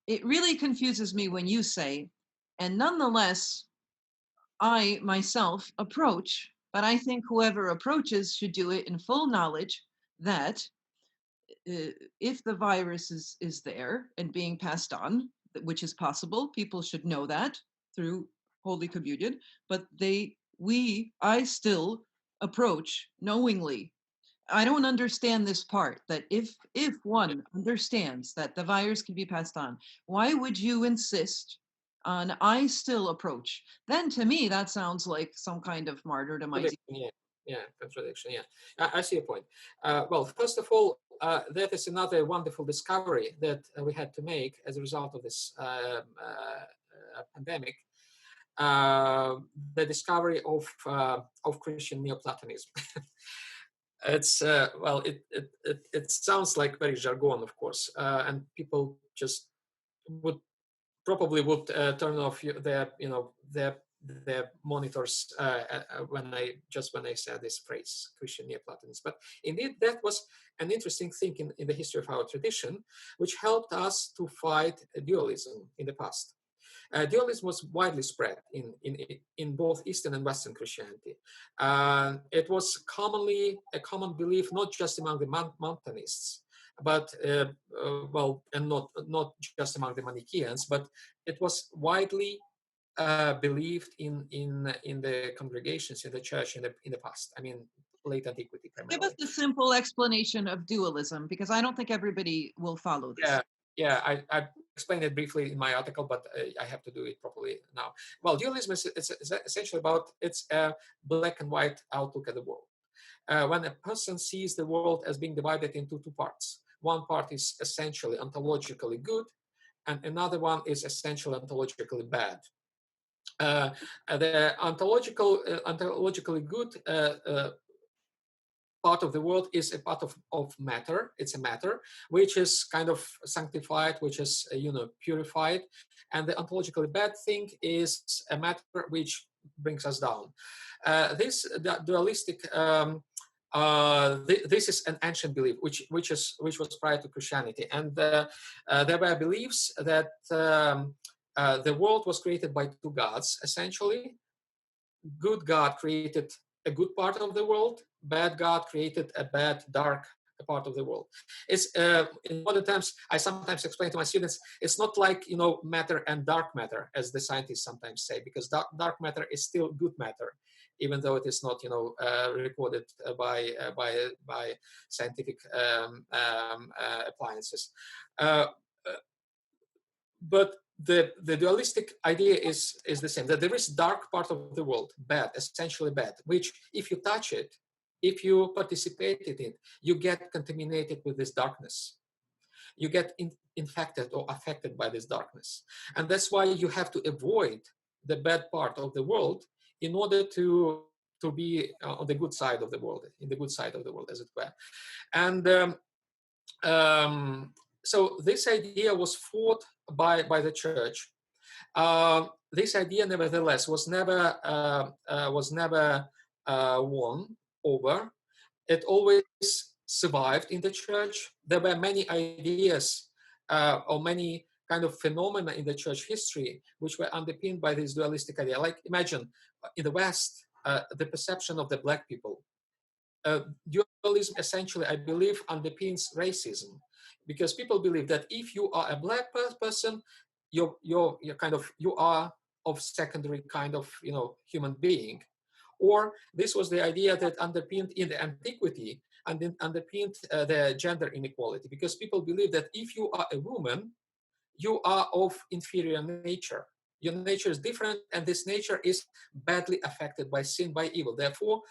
It really confuses me when you say, and nonetheless, I myself approach, but I think whoever approaches should do it in full knowledge that if the virus is there and being passed on, which is possible, people should know that through Holy Communion, but I still approach knowingly. I don't understand this part, that if one understands that the virus can be passed on, why would you insist on I still approach? Then to me that sounds like some kind of martyrdom idea. Contradiction, yeah, yeah, contradiction, yeah. I see your point. Well, first of all, that is another wonderful discovery that we had to make as a result of this pandemic. The discovery of Christian Neoplatonism. It's well, it sounds like very jargon, of course, and people just would would turn off their monitors when I said this phrase, Christian Neoplatonism. But indeed, that was an interesting thing in the history of our tradition, which helped us to fight dualism in the past. Dualism was widely spread in both Eastern and Western Christianity. It was commonly a common belief, not just among the Montanists, but well, and not just among the Manichaeans, but it was widely believed in the congregations in the church in the past. I mean, late antiquity Give us primarily. a simple explanation of dualism, because I don't think everybody will follow this. Yeah, yeah. I explained it briefly in my article, but I have to do it properly now. Well, dualism is essentially about it's a black and white outlook at the world. When a person sees the world as being divided into two parts, one part is essentially ontologically good, and another one is essentially ontologically bad. The ontologically good part of the world is a part of matter. It's a matter which is kind of sanctified, which is purified, and the ontologically bad thing is a matter which brings us down. This dualistic this is an ancient belief which was prior to Christianity, and there were beliefs that the world was created by two gods essentially. Good God created a good part of the world, bad God created a bad, dark part of the world. It's in modern terms, I sometimes explain to my students, it's not like matter and dark matter, as the scientists sometimes say, because dark matter is still good matter, even though it is not recorded by scientific appliances. Uh, but the dualistic idea is the same, that there is dark part of the world, bad, essentially bad, which if you touch it, if you participate in it, you get contaminated with this darkness. You get infected or affected by this darkness. And that's why you have to avoid the bad part of the world in order to be on the good side of the world, in the good side of the world, as it were. And so this idea was fought by the church. This idea, nevertheless, was never won over. It always survived in the church. There were many ideas or many kind of phenomena in the church history which were underpinned by this dualistic idea. Like imagine in the West, the perception of the black people. Dualism essentially, I believe, underpins racism, because people believe that if you are a black person, you're you are of secondary kind of human being. Or this was the idea that underpinned in the antiquity and then underpinned the gender inequality, because people believe that if you are a woman, you are of inferior nature. Your nature is different, and this nature is badly affected by sin, by evil. Therefore,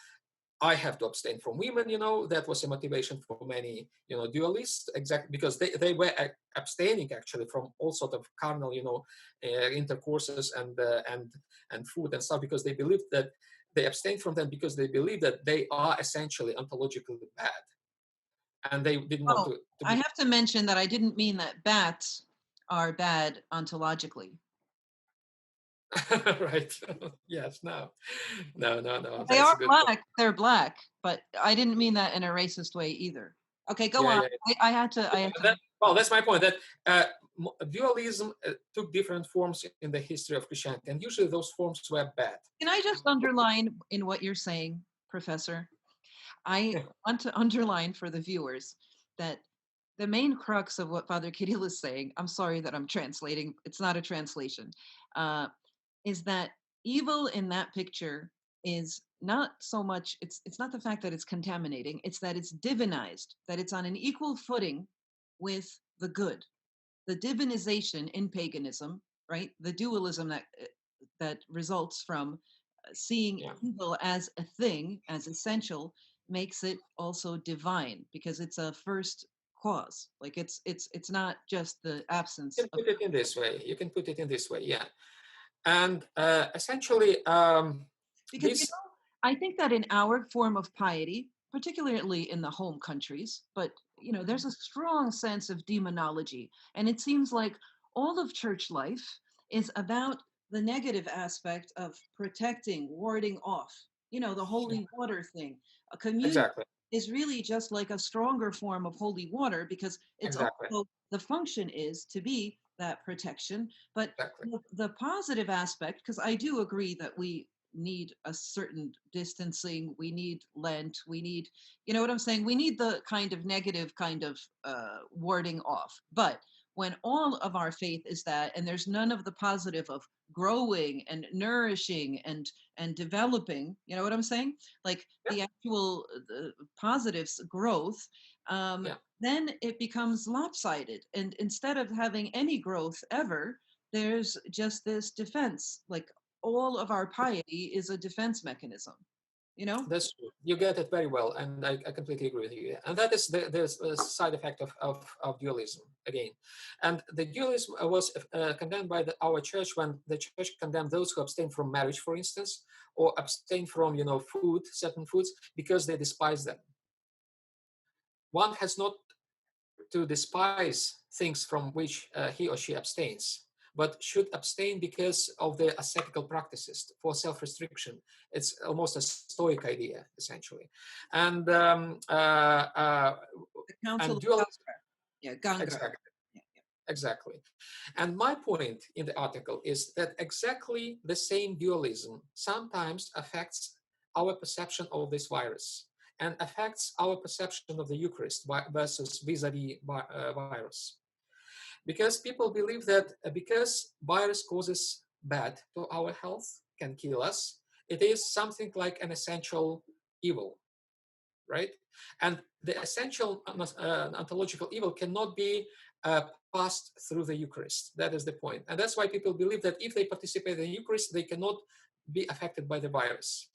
I have to abstain from women. That was a motivation for many dualists, exactly because they were abstaining actually from all sort of carnal intercourses and food and stuff, because they believed that they abstained from them because they believed that they are essentially ontologically bad, and they didn't want Oh, to I be. have to mention that I didn't mean that bats are bad ontologically. Right. Yes. No, They that's are a good point. black, they're black, but I didn't mean that in a racist way either. Okay, go Yeah, on. yeah. I had to. Well, that's my point. That dualism took different forms in the history of Christianity, and usually those forms were bad. Can I just underline in what you're saying, Professor? I want to underline for the viewers that the main crux of what Father Kirill is saying, I'm sorry that I'm translating, it's not a translation, uh, is that evil in that picture is not so much, it's not the fact that it's contaminating, it's that it's divinized, that it's on an equal footing with the good. The divinization in paganism, right? The dualism that results from seeing Yeah, evil as a thing, as essential, makes it also divine because it's a first cause. Like it's not just the absence you can of, put it in this way. You can put it in this way. Yeah, and essentially, because this. I think that in our form of piety, particularly in the home countries, but there's a strong sense of demonology, and it seems like all of church life is about the negative aspect of protecting, warding off. The Yeah, holy water thing. A communion exactly, is really just like a stronger form of holy water because it's exactly, also the function is to be that protection. But exactly, the positive aspect, because I do agree that we need a certain distancing, we need Lent, we need, you know what I'm saying, we need the kind of negative kind of warding off. But when all of our faith is that and there's none of the positive of growing and nourishing and developing, you know what I'm saying, like yeah, the actual the positives growth, um, yeah. then it becomes lopsided, and instead of having any growth ever, there's just this defense, like all of our piety is a defense mechanism, you know? That's true. You get it very well, and I completely agree with you. And that is the side effect of dualism again. And the dualism was condemned by our church when the church condemned those who abstain from marriage, for instance, or abstain from food, certain foods, because they despise them. one has not to despise things from which he or she abstains, but should abstain because of the ascetical practices for self-restriction. It's almost a stoic idea, essentially, and The Council and of dualism. Gangra. Yeah, Gangra. Exactly, Yeah, exactly. And my point in the article is that exactly the same dualism sometimes affects our perception of this virus and affects our perception of the Eucharist versus vis-a-vis virus. Because people believe that because virus causes bad to our health, can kill us, it is something like an essential evil, right? And the essential ontological evil cannot be passed through the Eucharist. That is the point. And that's why people believe that if they participate in the Eucharist, they cannot be affected by the virus.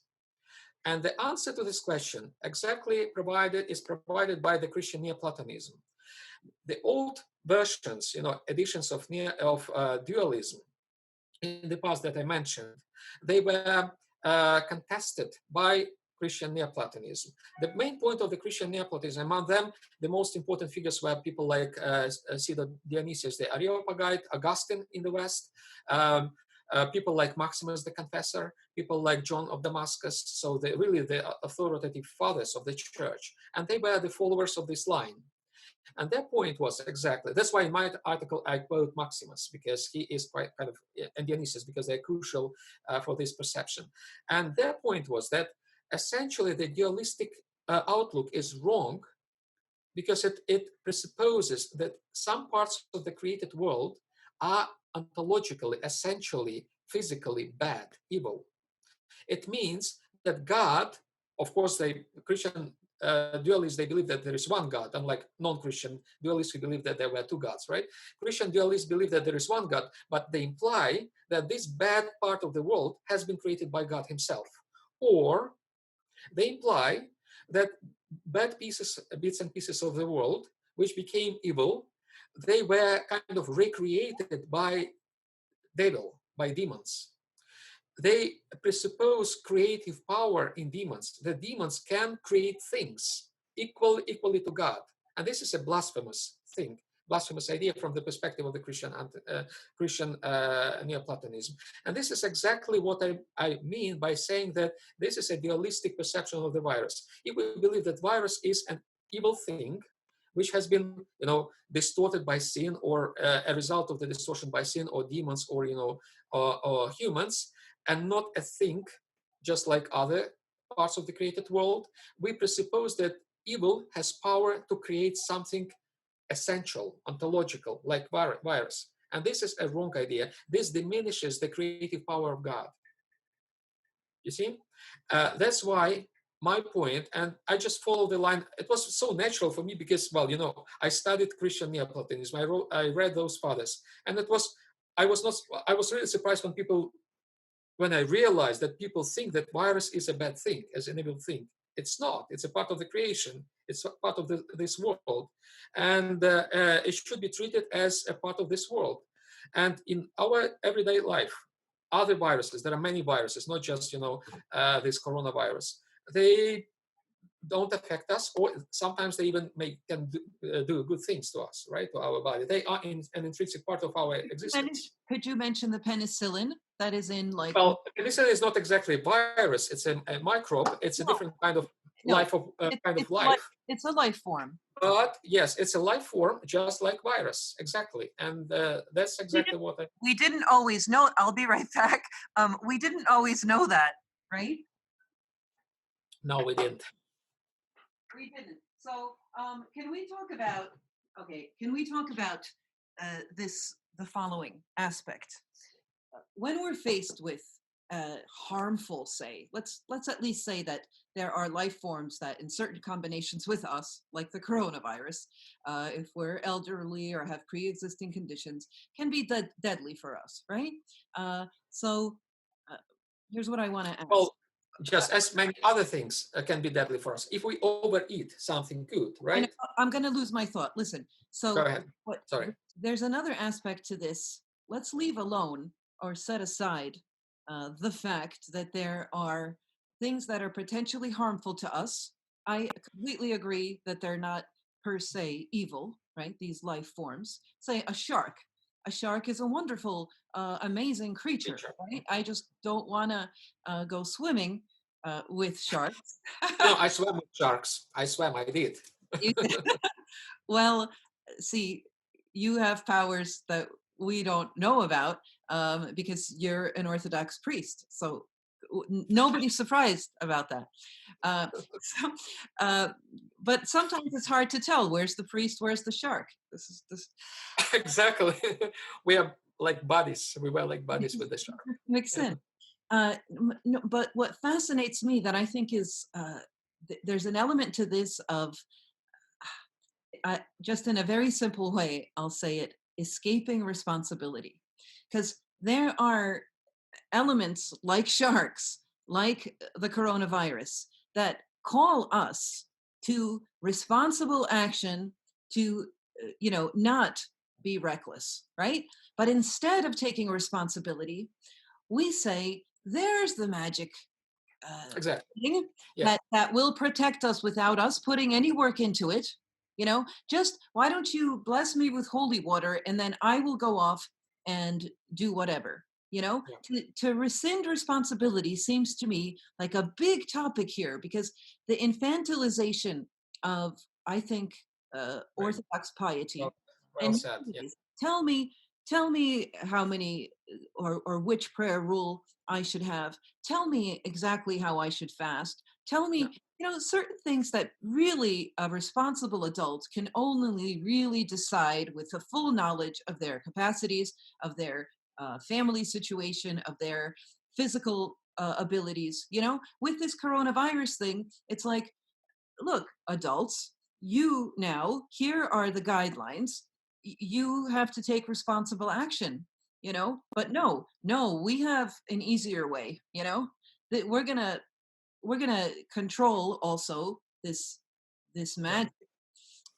And the answer to this question is provided by the Christian Neoplatonism. The old versions, editions of dualism in the past that I mentioned, they were contested by Christian Neoplatonism. The main point of the Christian Neoplatonism, among them, the most important figures were people like St. Dionysius the Areopagite, Augustine in the West, people like Maximus the Confessor, people like John of Damascus, so really the authoritative fathers of the church. And they were the followers of this line. And their point was exactly, that's why in my article I quote Maximus, because he is quite kind of, and Dionysius, because they're crucial for this perception. And their point was that essentially the dualistic outlook is wrong because it presupposes that some parts of the created world are ontologically, essentially, physically bad, evil. It means that God, of course, the Christian dualists, they believe that there is one God, unlike non-Christian dualists who believe that there were two gods, right? Christian dualists believe that there is one God, but they imply that this bad part of the world has been created by God himself. Or they imply that bits and pieces of the world, which became evil, they were kind of recreated by devil, by demons. They presuppose creative power in demons. The demons can create things equally to God. And this is a blasphemous thing, blasphemous idea from the perspective of the Christian Neoplatonism. And this is exactly what I mean by saying that this is a dualistic perception of the virus. If we believe that virus is an evil thing, which has been, distorted by sin, or a result of the distortion by sin, or demons, or or humans, and not a thing just like other parts of the created world, we presuppose that evil has power to create something essential, ontological, like virus. And this is a wrong idea. This diminishes the creative power of God. You see? That's why my point, and I just follow the line. It was so natural for me because, well, I studied Christian Neoplatonism. I read those fathers, and I was really surprised when I realized that people think that virus is a bad thing, as an evil thing. It's not. It's a part of the creation. It's a part of this world, and it should be treated as a part of this world. And in our everyday life, other viruses, there are many viruses, not just this coronavirus. They don't affect us, or sometimes they even can do good things to us, right, to our body. They are an intrinsic part of our existence. Could you mention the penicillin that is in like? Well, penicillin is not exactly a virus; it's a microbe. It's a No, different kind of no, life. it's a life form. But yes, it's a life form, just like virus, exactly. And that's We exactly didn't, what I. we didn't always know. I'll be right back. We didn't always know that, right? No, we didn't. We didn't. So, can we talk about? Okay, can we talk about the following aspect? When we're faced with harmful, say, let's at least say that there are life forms that, in certain combinations with us, like the coronavirus, if we're elderly or have pre-existing conditions, can be deadly for us, right? So, uh, here's what I want to ask. Well, just as many other things can be deadly for us if we overeat something good, I know right? I'm going to lose my thought. Listen, Go so ahead. what? Sorry. There's another aspect to this. Let's leave alone or set aside the fact that there are things that are potentially harmful to us. I completely agree that they're not. per se evil, right? These life forms. Say a shark. A shark is a wonderful, amazing creature, Creature. right? I just don't want to go swimming with sharks. No, I swam with sharks. I swam. I did. You- well, see, you have powers that we don't know about because you're an Orthodox priest. So nobody's surprised about that. Uh, so, uh, but sometimes it's hard to tell where's the priest, where's the shark. This Exactly. We are like buddies. We were like buddies with the shark. makes Yeah. sense. No, but what fascinates me that I think is there's an element to this of just in a very simple way, I'll say it, escaping responsibility. Because there are elements like sharks, like the coronavirus, that call us to responsible action, to, not be reckless, right? But instead of taking responsibility, we say, there's the magic Exactly. thing Yeah. that will protect us without us putting any work into it. Just why don't you bless me with holy water and then I will go off and do whatever. Yeah. To rescind responsibility seems to me like a big topic here because the infantilization of, I think, Right. Orthodox Well, piety. well And said. Yeah. tell me, tell me how many or which prayer rule I should have. Tell me exactly how I should fast. Tell Yeah. me, certain things that really a responsible adult can only really decide with the full knowledge of their capacities, of their family situation, of their physical abilities. With this coronavirus thing, it's like, look, adults, you now, here are the guidelines. You have to take responsible action, but no, we have an easier way, that we're gonna control also this Yeah. magic.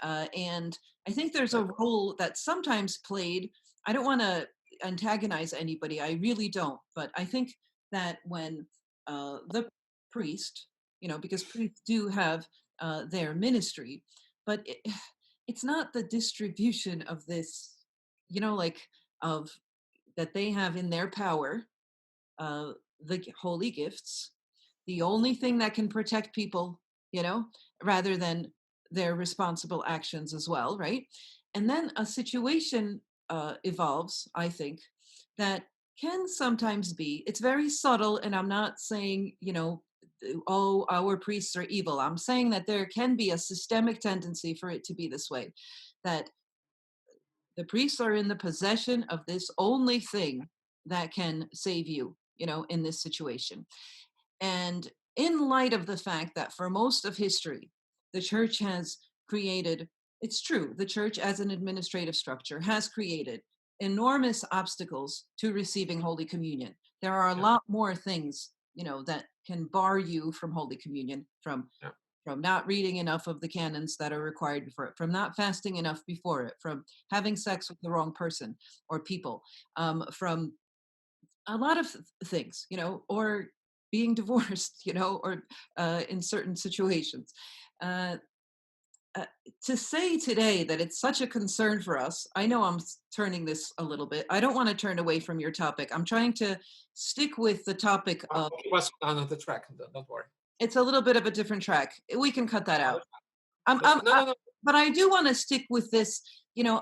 And I think there's Right. a role that's sometimes played. I don't want to antagonize anybody. I really don't. But I think that when the priest, because priests do have their ministry, but it's not the distribution of this, like of that they have in their power, uh, the holy gifts, the only thing that can protect people, you know, rather than their responsible actions as well, right? And then a situation evolves, I think, that can sometimes be, it's very subtle, and I'm not saying, oh, our priests are evil. I'm saying that there can be a systemic tendency for it to be this way, that the priests are in the possession of this only thing that can save you, in this situation. And in light of the fact that for most of history, the church has created, it's true, the church as an administrative structure has created enormous obstacles to receiving Holy Communion. There are a Yeah. lot more things, that can bar you from Holy Communion, Yeah. from not reading enough of the canons that are required before it, from not fasting enough before it, from having sex with the wrong person or people, from a lot of things, or being divorced, or in certain situations. Uh, uh, to say today that it's such a concern for us, I know I'm turning this a little bit. I don't want to turn away from your topic. I'm trying to stick with the topic of, Keep us on the track. Don't worry. it's a little bit of a different track. We can cut that No, out. I'm, that's I'm, fine. No, I, no, no. but I do want to stick with this.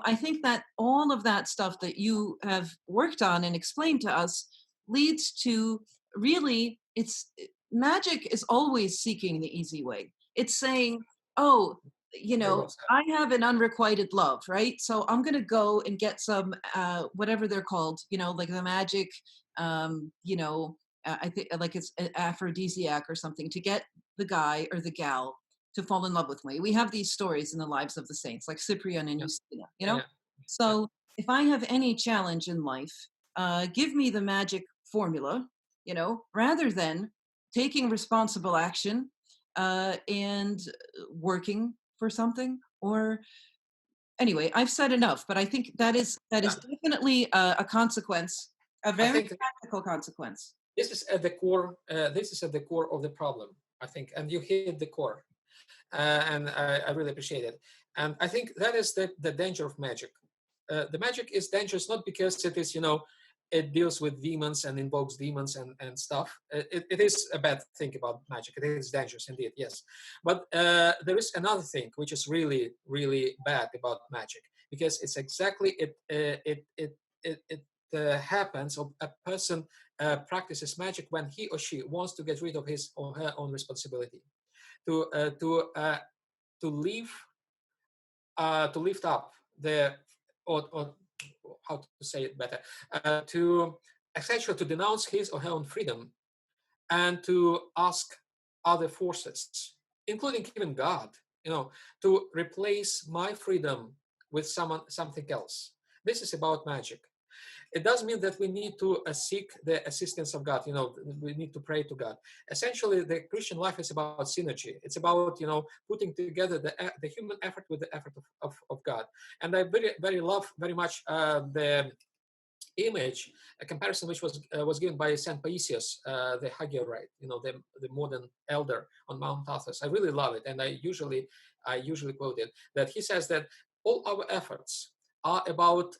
I think that all of that stuff that you have worked on and explained to us leads to, really, it's magic is always seeking the easy way. It's saying, oh, Very well said. I have an unrequited love, right? So I'm going to go and get some, whatever they're called, like the magic, I think like it's an aphrodisiac or something, to get the guy or the gal to fall in love with me. We have these stories in the lives of the saints, like Cyprian and Yeah. Justina, Yeah. Yeah. Yeah. So if I have any challenge in life, give me the magic formula, rather than taking responsible action and working for something. Or anyway, I've said enough, but I think that is Yeah. definitely a consequence, a I very think practical consequence. this is at the core. This is at the core of the problem. I think, and you hit the core, and I really appreciate it. And I think that is the danger of magic. The magic is dangerous not because it is, it deals with demons and invokes demons and stuff. It is a bad thing about magic. It is dangerous indeed, yes. But there is another thing which is really, really bad about magic, because it's exactly it happens, or a person practices magic when he or she wants to get rid of his or her own responsibility, to uh, to uh, to leave to lift up the, or how to say it better, to essentially to denounce his or her own freedom, and to ask other forces, including even God, to replace my freedom with something else. This is about magic. It does mean that we need to seek the assistance of God. We need to pray to God. Essentially, the Christian life is about synergy. It's about putting together the human effort with the effort of God. And I very love very much the image, a comparison which was given by Saint Paisius, the Hagiorite, the modern elder on Mount Athos. I really love it, and I usually quote it, that he says that all our efforts are about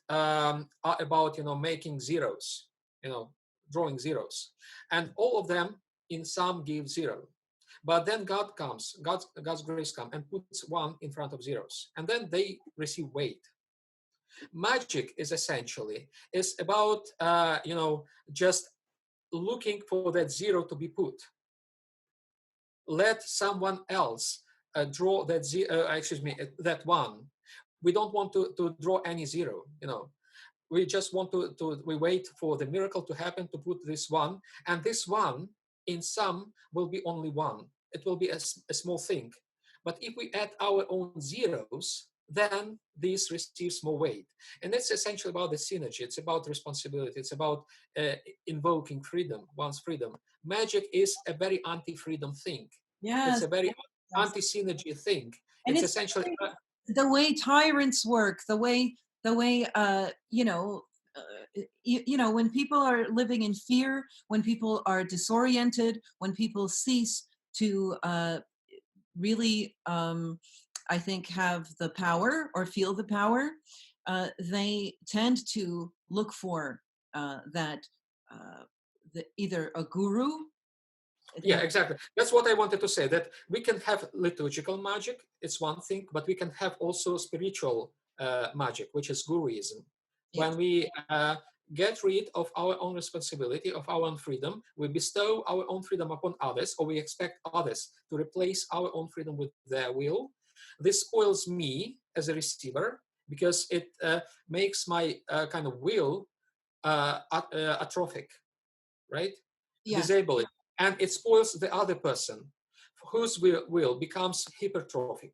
making zeros, drawing zeros, and all of them in sum give zero. But then God's grace comes and puts one in front of zeros, and then they receive weight. Magic is about just looking for that zero to be put. Let someone else draw that zero, excuse me, that one. We don't want to draw any zero. We just want to we wait for the miracle to happen, to put this one, and this one in sum will be only one. It will be a small thing. But if we add our own zeros, then this receives more weight. And that's essentially about the synergy. It's about responsibility. It's about uh, invoking freedom, one's freedom. Magic is a very anti-freedom thing. It's Yes, a very yes. anti-synergy thing. And It's it's essentially the way tyrants work, the way when people are living in fear, when people are disoriented, when people cease to really I think have the power or feel the power, they tend to look for that either a guru. Yeah, exactly. That's what I wanted to say, that we can have liturgical magic, it's one thing, but we can have also spiritual magic, which is guruism. Yes. When we get rid of our own responsibility, of our own freedom, we bestow our own freedom upon others, or we expect others to replace our own freedom with their will. This spoils me as a receiver, because it makes my kind of will atrophic, right? Yes. Disable it. And it spoils the other person, whose will becomes hypertrophic.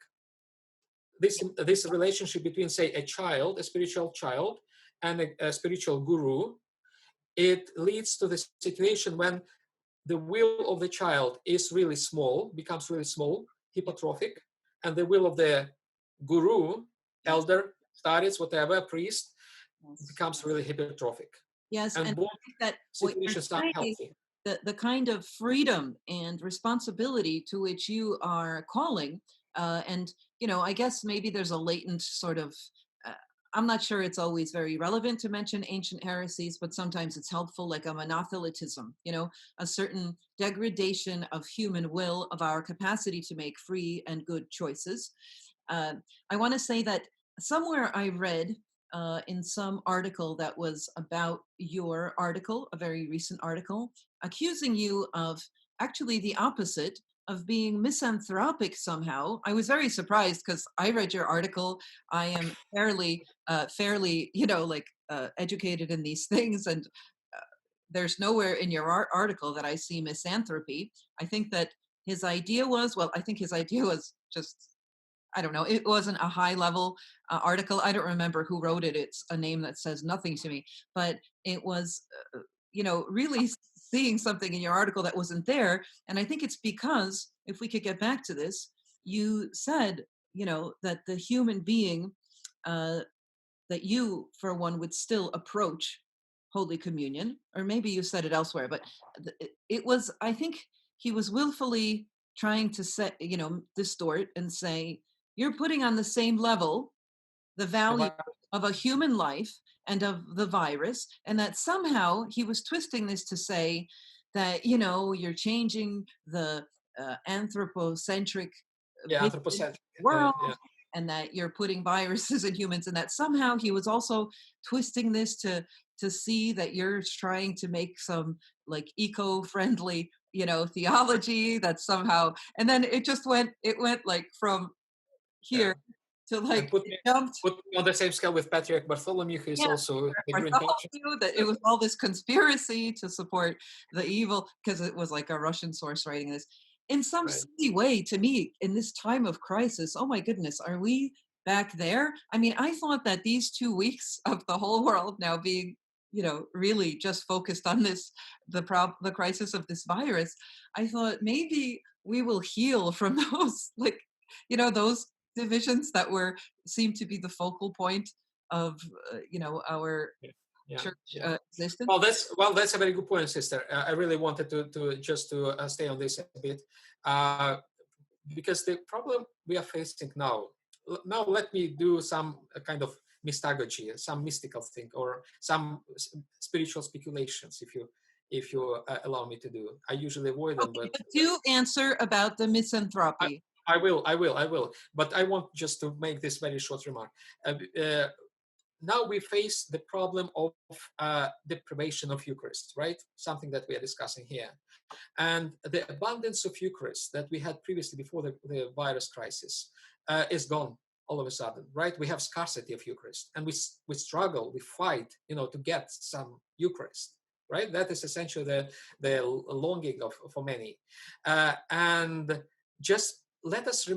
This relationship between, say, a spiritual child, and a spiritual guru, it leads to the situation when the will of the child is really small, becomes really small, Yes. hypertrophic, and the will of the guru, Yes. elder, starets, whatever, priest, Yes. becomes really hypertrophic. Yes, And and both I think that what you're situations are saying, healthy. the kind of freedom and responsibility to which you are calling, and I guess maybe there's a latent sort of. Uh, I'm not sure it's always very relevant to mention ancient heresies, but sometimes it's helpful, like a monothelitism, a certain degradation of human will, of our capacity to make free and good choices. Uh, I want to say that somewhere I read in some article that was about your article, a very recent article, accusing you of actually the opposite, of being misanthropic somehow. I was very surprised because I read your article. I am fairly, educated in these things, and there's nowhere in your article that I see misanthropy. I think that his idea was, well, I think his idea was just, I don't know. It wasn't a high level article. I don't remember who wrote it. It's a name that says nothing to me, but it was, really seeing something in your article that wasn't there. And I think it's because, if we could get back to this, you said, that the human being, uh, that you, for one, would still approach Holy Communion, or maybe you said it elsewhere, but it was, I think he was willfully trying to set, distort and say, you're putting on the same level the The value virus, of a human life and of the virus, and that somehow he was twisting this to say that, you're changing the anthropocentric yeah, vision of anthropocentric. the world, Yeah, and that you're putting viruses in humans, and that somehow he was also twisting this to see that you're trying to make some like eco-friendly theology that somehow, and then it went like from yeah. here to And like it jumped. put me on the same scale with Patriarch Bartholomew, who is Yeah, also the Green Conscience. Bartholomew, that it was all this conspiracy to support the evil because it was like a Russian source writing this. In some Right. silly way, to me, in this time of crisis, oh my goodness, are we back there? I mean, I thought that these 2 weeks of the whole world now being, really just focused on the crisis of this virus, I thought maybe we will heal from those, like, those divisions that were seem to be the focal point of our Yeah. Yeah. church Yeah. existence. Well, that's a very good point, sister. I really wanted to just to stay on this a bit, uh, because the problem we are facing now. Now, let me do some kind of mystagogy, some mystical thing, or some spiritual speculations, if you allow me to do. I usually avoid them, Okay, but but do answer about the I, misanthropy. I will. But I want just to make this very short remark. Now we face the problem of deprivation of Eucharist, right? Something that we are discussing here. And the abundance of Eucharist that we had previously before the virus crisis is gone all of a sudden, right? We have scarcity of Eucharist, and we struggle, we fight, to get some Eucharist, right? That is essentially the longing of for many, and just let us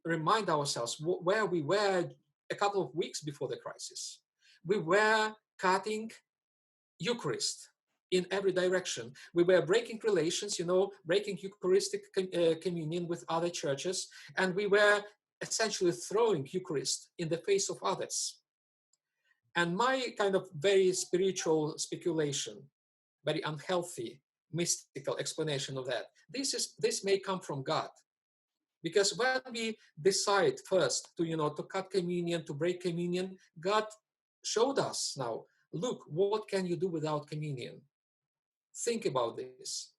remind ourselves where we were a couple of weeks before the crisis. We were cutting Eucharist in every direction. We were breaking relations, breaking Eucharistic communion with other churches, and we were essentially throwing Eucharist in the face of others. And my kind of very spiritual speculation, very unhealthy, mystical explanation of that, this may come from God. Because when we decide first to cut communion, to break communion, God showed us now, look, what can you do without communion? Think about this.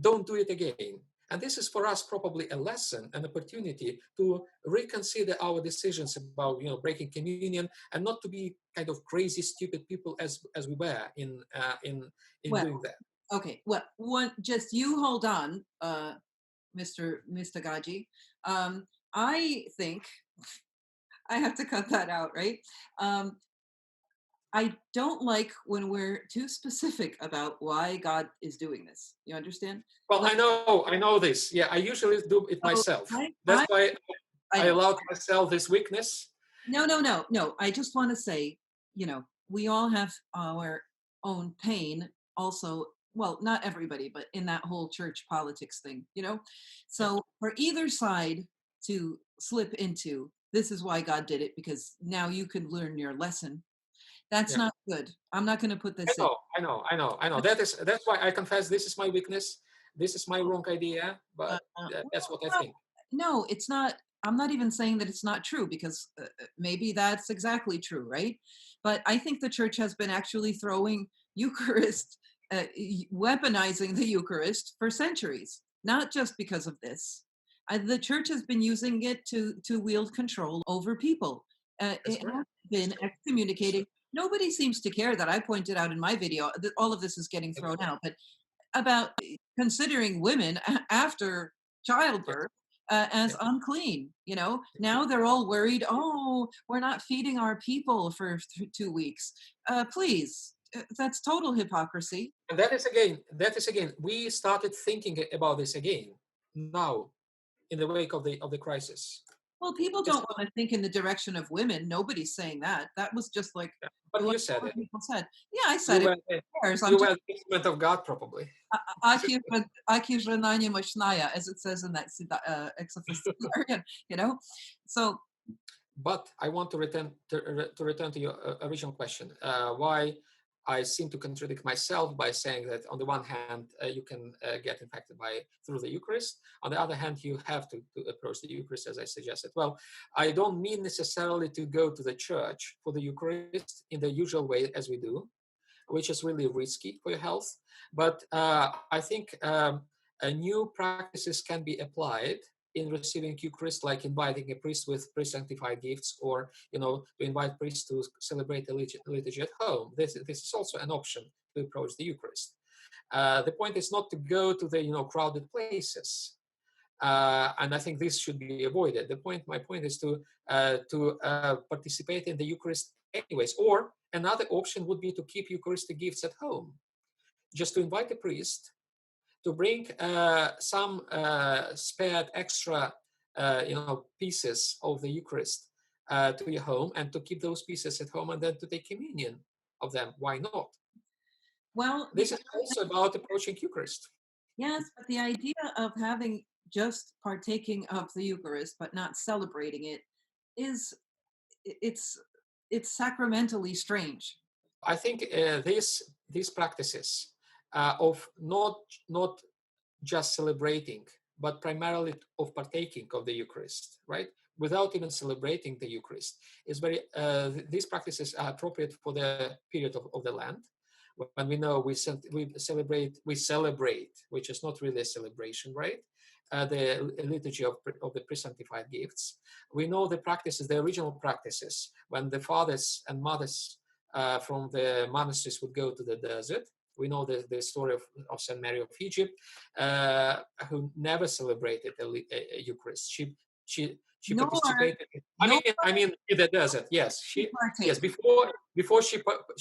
Don't do it again. And this is for us probably a lesson, an opportunity to reconsider our decisions about breaking communion, and not to be kind of crazy, stupid people as we were in Well, doing that. okay. Well, just you hold on, Mr. Gaji. I think I have to cut that out, right? Um, I don't like when we're too specific about why God is doing this. You understand? Well, Like, I know this. Yeah, I usually do it so myself. I, That's I, why I I know. allowed myself this weakness. No, no, no, no. I just want to say, we all have our own pain. Also, well, not everybody, but in that whole church politics thing. Yeah, So for either side to slip into, this is why God did it because now you can learn your lesson. That's yeah. not good. I'm not going to put I this in. know, I know, I know, I know. That's why I confess this is my weakness. This is my wrong idea, but that's what I Well, think. no, it's not. I'm not even saying that it's not true because maybe that's exactly true, right? But I think the church has been actually throwing Eucharist, weaponizing the Eucharist for centuries, not just because of this. The church has been using it to wield control over people. That's It correct. has That's been true. That's true. excommunicating. Nobody seems to care that I pointed out in my video. All of this is getting That's thrown true. out, but about considering women after Yes. childbirth as Yeah. unclean. Yeah. Now they're all worried. Oh, we're not feeding our people for 2 weeks. Please, that's total hypocrisy. And that is again, we started thinking about this again now in the wake of the crisis. Well, people It's don't want to think in the direction of women. Nobody's saying that. That was just like not, but what you said other it. people said. Yeah, I You said it. were the, Who cares? I'm you just were the instrument of God, probably. Aki Żenanie Mocznaya, as it says in that ex officio, you know. So But I want to return to your original question. Why I seem to contradict myself by saying that on the one hand, you can get infected through the Eucharist. On the other hand, you have to approach the Eucharist as I suggested. Well, I don't mean necessarily to go to the church for the Eucharist in the usual way as we do, which is really risky for your health. But I think new practices can be applied in receiving Eucharist, like inviting a priest with pre-sanctified gifts, or to invite priests to celebrate the liturgy at home. This is also an option to approach the Eucharist. The point is not to go to the crowded places, and I think this should be avoided. My point is to participate in the Eucharist anyways. Or another option would be to keep Eucharistic gifts at home, just to invite a priest to bring some spared extra, pieces of the Eucharist to your home, and to keep those pieces at home, and then to take communion of them. Why not? Well, This is also about approaching Eucharist. yes, but the idea of having just partaking of the Eucharist but not celebrating it is it's it's sacramentally strange. I think these practices of not just celebrating, but primarily of partaking of the Eucharist, right? Without even celebrating the Eucharist, is very. These practices are appropriate for the period of the Lent, when we know we celebrate, which is not really a celebration, right? The liturgy of the pre-sanctified gifts. We know the practices, the original practices, when the fathers and mothers from the monasteries would go to the desert. We know the story of Saint Mary of Egypt, who never celebrated a Eucharist. She Nor participated. nor I mean, in the desert. Yes, to yes. partake.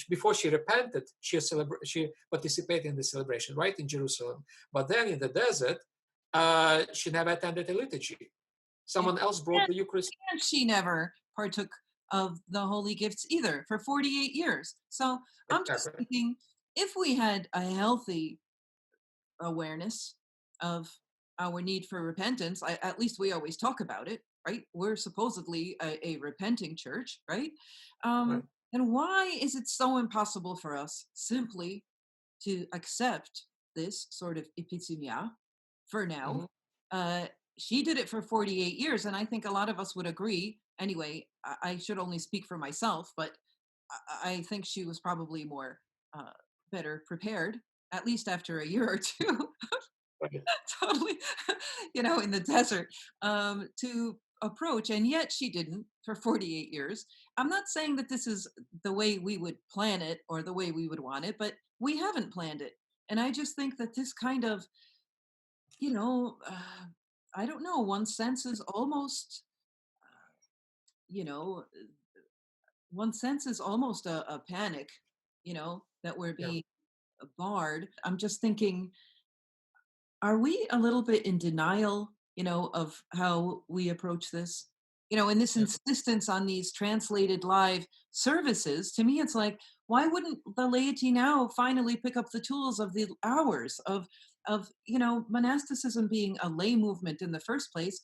Before she repented, she participated in the celebration, right, in Jerusalem. But then in the desert, she never attended a liturgy. And, Someone else brought the Eucharist. and she never partook of the holy gifts either for 48 years. So I'm just Exactly. thinking, if we had a healthy awareness of our need for repentance, at least we always talk about it, right? We're supposedly a repenting church, right? Right. And why is it so impossible for us simply to accept this sort of epithumia for now? Mhm. Uh, she did it for 48 years, and I think a lot of us would agree. Anyway, I should only speak for myself, but I think she was probably more uh, better prepared, at least after a year or two, Right. totally, in the desert, to approach. And yet she didn't for 48 years. I'm not saying that this is the way we would plan it or the way we would want it, but we haven't planned it. And I just think that this kind of, you know, uh, I don't know, one senses almost, you know, one senses almost a panic, that we're Yeah. being barred. I'm just thinking, are we a little bit in denial, of how we approach this? And this Yeah. insistence on these translated live services, to me, it's like, why wouldn't the laity now finally pick up the tools of the hours of monasticism being a lay movement in the first place,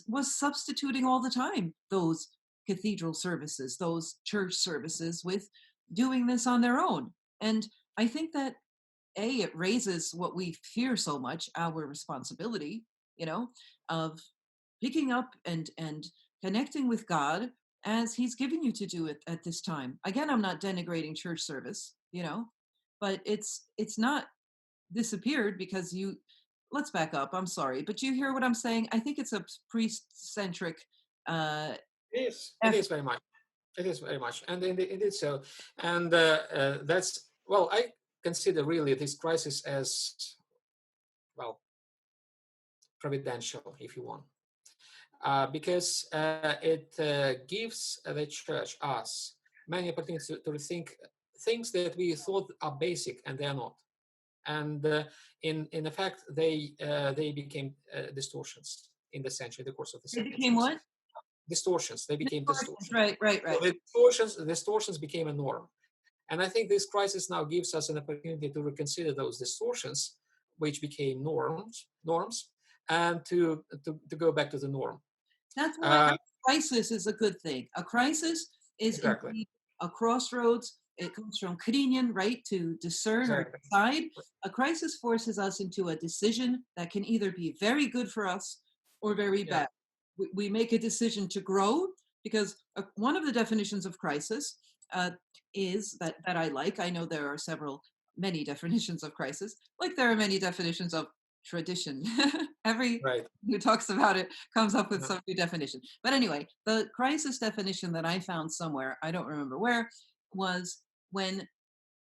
was substituting all the time those cathedral services, those church services, with doing this on their own. And I think that it raises what we fear so much, our responsibility, you know of picking up and connecting with God as he's given you to do it at this time. Again, I'm not denigrating church service, but it's not disappeared because you let's back up. I'm sorry, but you hear what I'm saying? I think it's a priest centric uh It is. It effort. is very much. It is very much, and it is so. And that's, well, I consider really this crisis as, well, providential, if you want, because it gives the church, us, many opportunities to rethink things that we thought are basic, and they are not. And in effect, they became distortions in the course of the They became centuries. what? Distortions. They became Distortions. distortions. Right, right, So right. the distortions became a norm. And I think this crisis now gives us an opportunity to reconsider those distortions, which became norms, and to go back to the norm. That's why Uh, a crisis is a good thing. A crisis is exactly. indeed a crossroads it comes from krinion, right? To discern or Exactly. decide. A crisis forces us into a decision that can either be very good for us or very Yeah. bad. We make a decision to grow because one of the definitions of crisis uh, is that I like. I know there are many definitions of crisis, like there are many definitions of tradition. Every Right. who talks about it comes up with Yeah. some new definition. But anyway, the crisis definition that I found somewhere, I don't remember where, was when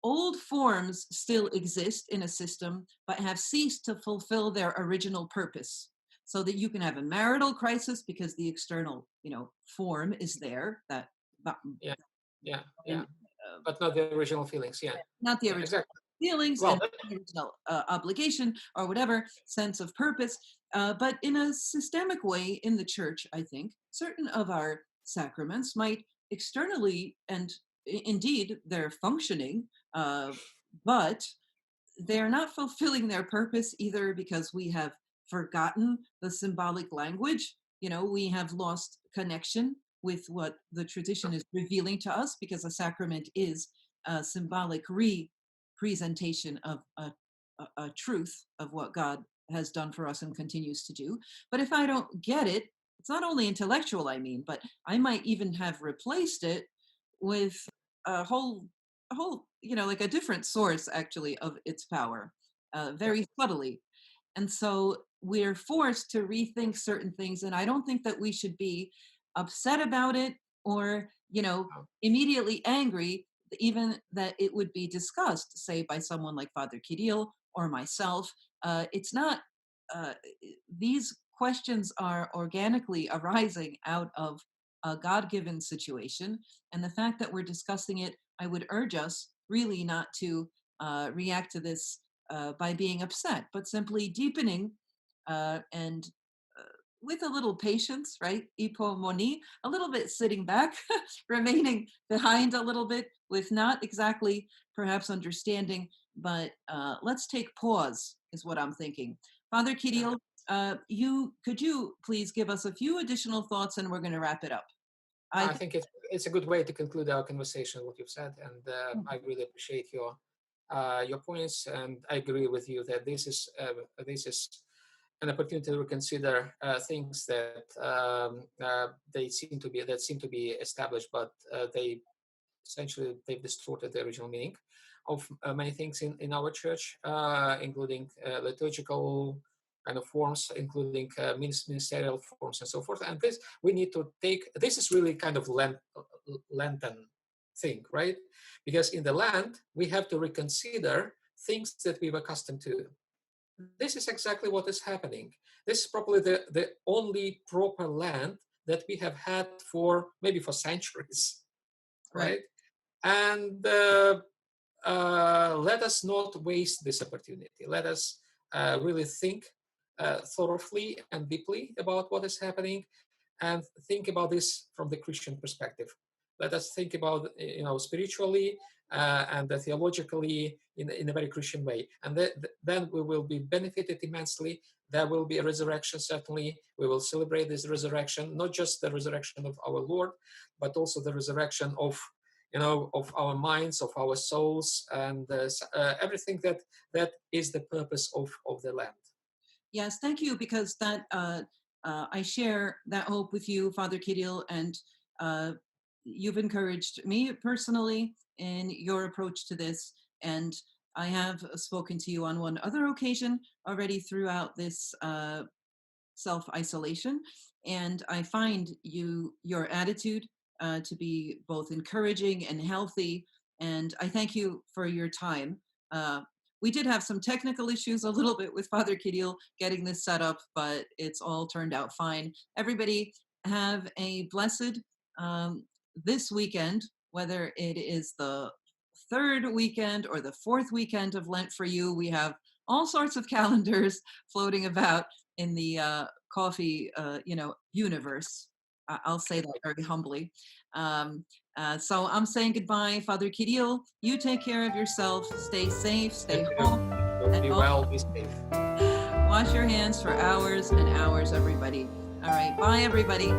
old forms still exist in a system but have ceased to fulfill their original purpose. So that you can have a marital crisis because the external, form is there, that Yeah. Yeah. and Yeah. But not the original feelings. Yeah. not the Yeah. original Exactly. feelings Well, and the original obligation or whatever sense of purpose. But in a systemic way in the church, I think certain of our sacraments might externally and indeed they're functioning, uh, but they're not fulfilling their purpose either because we have forgotten the symbolic language. We have lost connection with what the tradition is revealing to us because a sacrament is a symbolic representation of a truth of what God has done for us and continues to do. But if I don't get it, it's not only intellectual, I mean, but I might even have replaced it with a whole, like a different source actually of its power, yeah. very subtly. And so we're forced to rethink certain things. And I don't think that we should be upset about it or, Oh, immediately angry, even that it would be discussed, say, by someone like Father Kirill or myself. It's not, uh, these questions are organically arising out of a God given situation. And the fact that we're discussing it, I would urge us really not to react to this by being upset, but simply deepening and with a little patience, right? Hypomone, a little bit sitting back, remaining behind a little bit with not exactly perhaps understanding, but let's take pause, is what I'm thinking. Father yeah. Kirill, could you please give us a few additional thoughts and we're going to wrap it up? I I think. think it's a good way to conclude our conversation. What you've said, and I really appreciate your points, and I agree with you that this is an opportunity to consider things that seem to be established, but they've distorted the original meaning of many things in our church, including liturgical kind of forms, including ministerial forms and so forth. And this we need to take. This is really kind of Lenten thing, right? Because in the Lent we have to reconsider things that we've accustomed to. This is exactly what is happening. This is probably the only proper Lent that we have had for maybe for centuries, Right. right? And let us not waste this opportunity. Let us really think thoroughly and deeply about what is happening, and think about this from the Christian perspective. Let us think about spiritually and theologically in a very Christian way, and then we will be benefited immensely. There will be a resurrection, certainly. We will celebrate this resurrection, not just the resurrection of our Lord, but also the resurrection of our minds, of our souls, and everything that is the purpose of the land. Yes, thank you, because I share that hope with you, Father Kirill, and uh, you've encouraged me personally in your approach to this. And I have spoken to you on one other occasion already throughout this self-isolation, and I find your attitude to be both encouraging and healthy, and I thank you for your time. We did have some technical issues a little bit with Father Kirill getting this set up, but it's all turned out fine. Everybody have a blessed this weekend, whether it is the third weekend or the fourth weekend of Lent for you. We have all sorts of calendars floating about in the coffee, universe. I'll say that very humbly. So I'm saying goodbye, Father Kirill. You take care of yourself. Stay safe. Thank Stay you. home. And Be well, be safe. wash your hands for hours and hours, everybody. All right. Bye, everybody.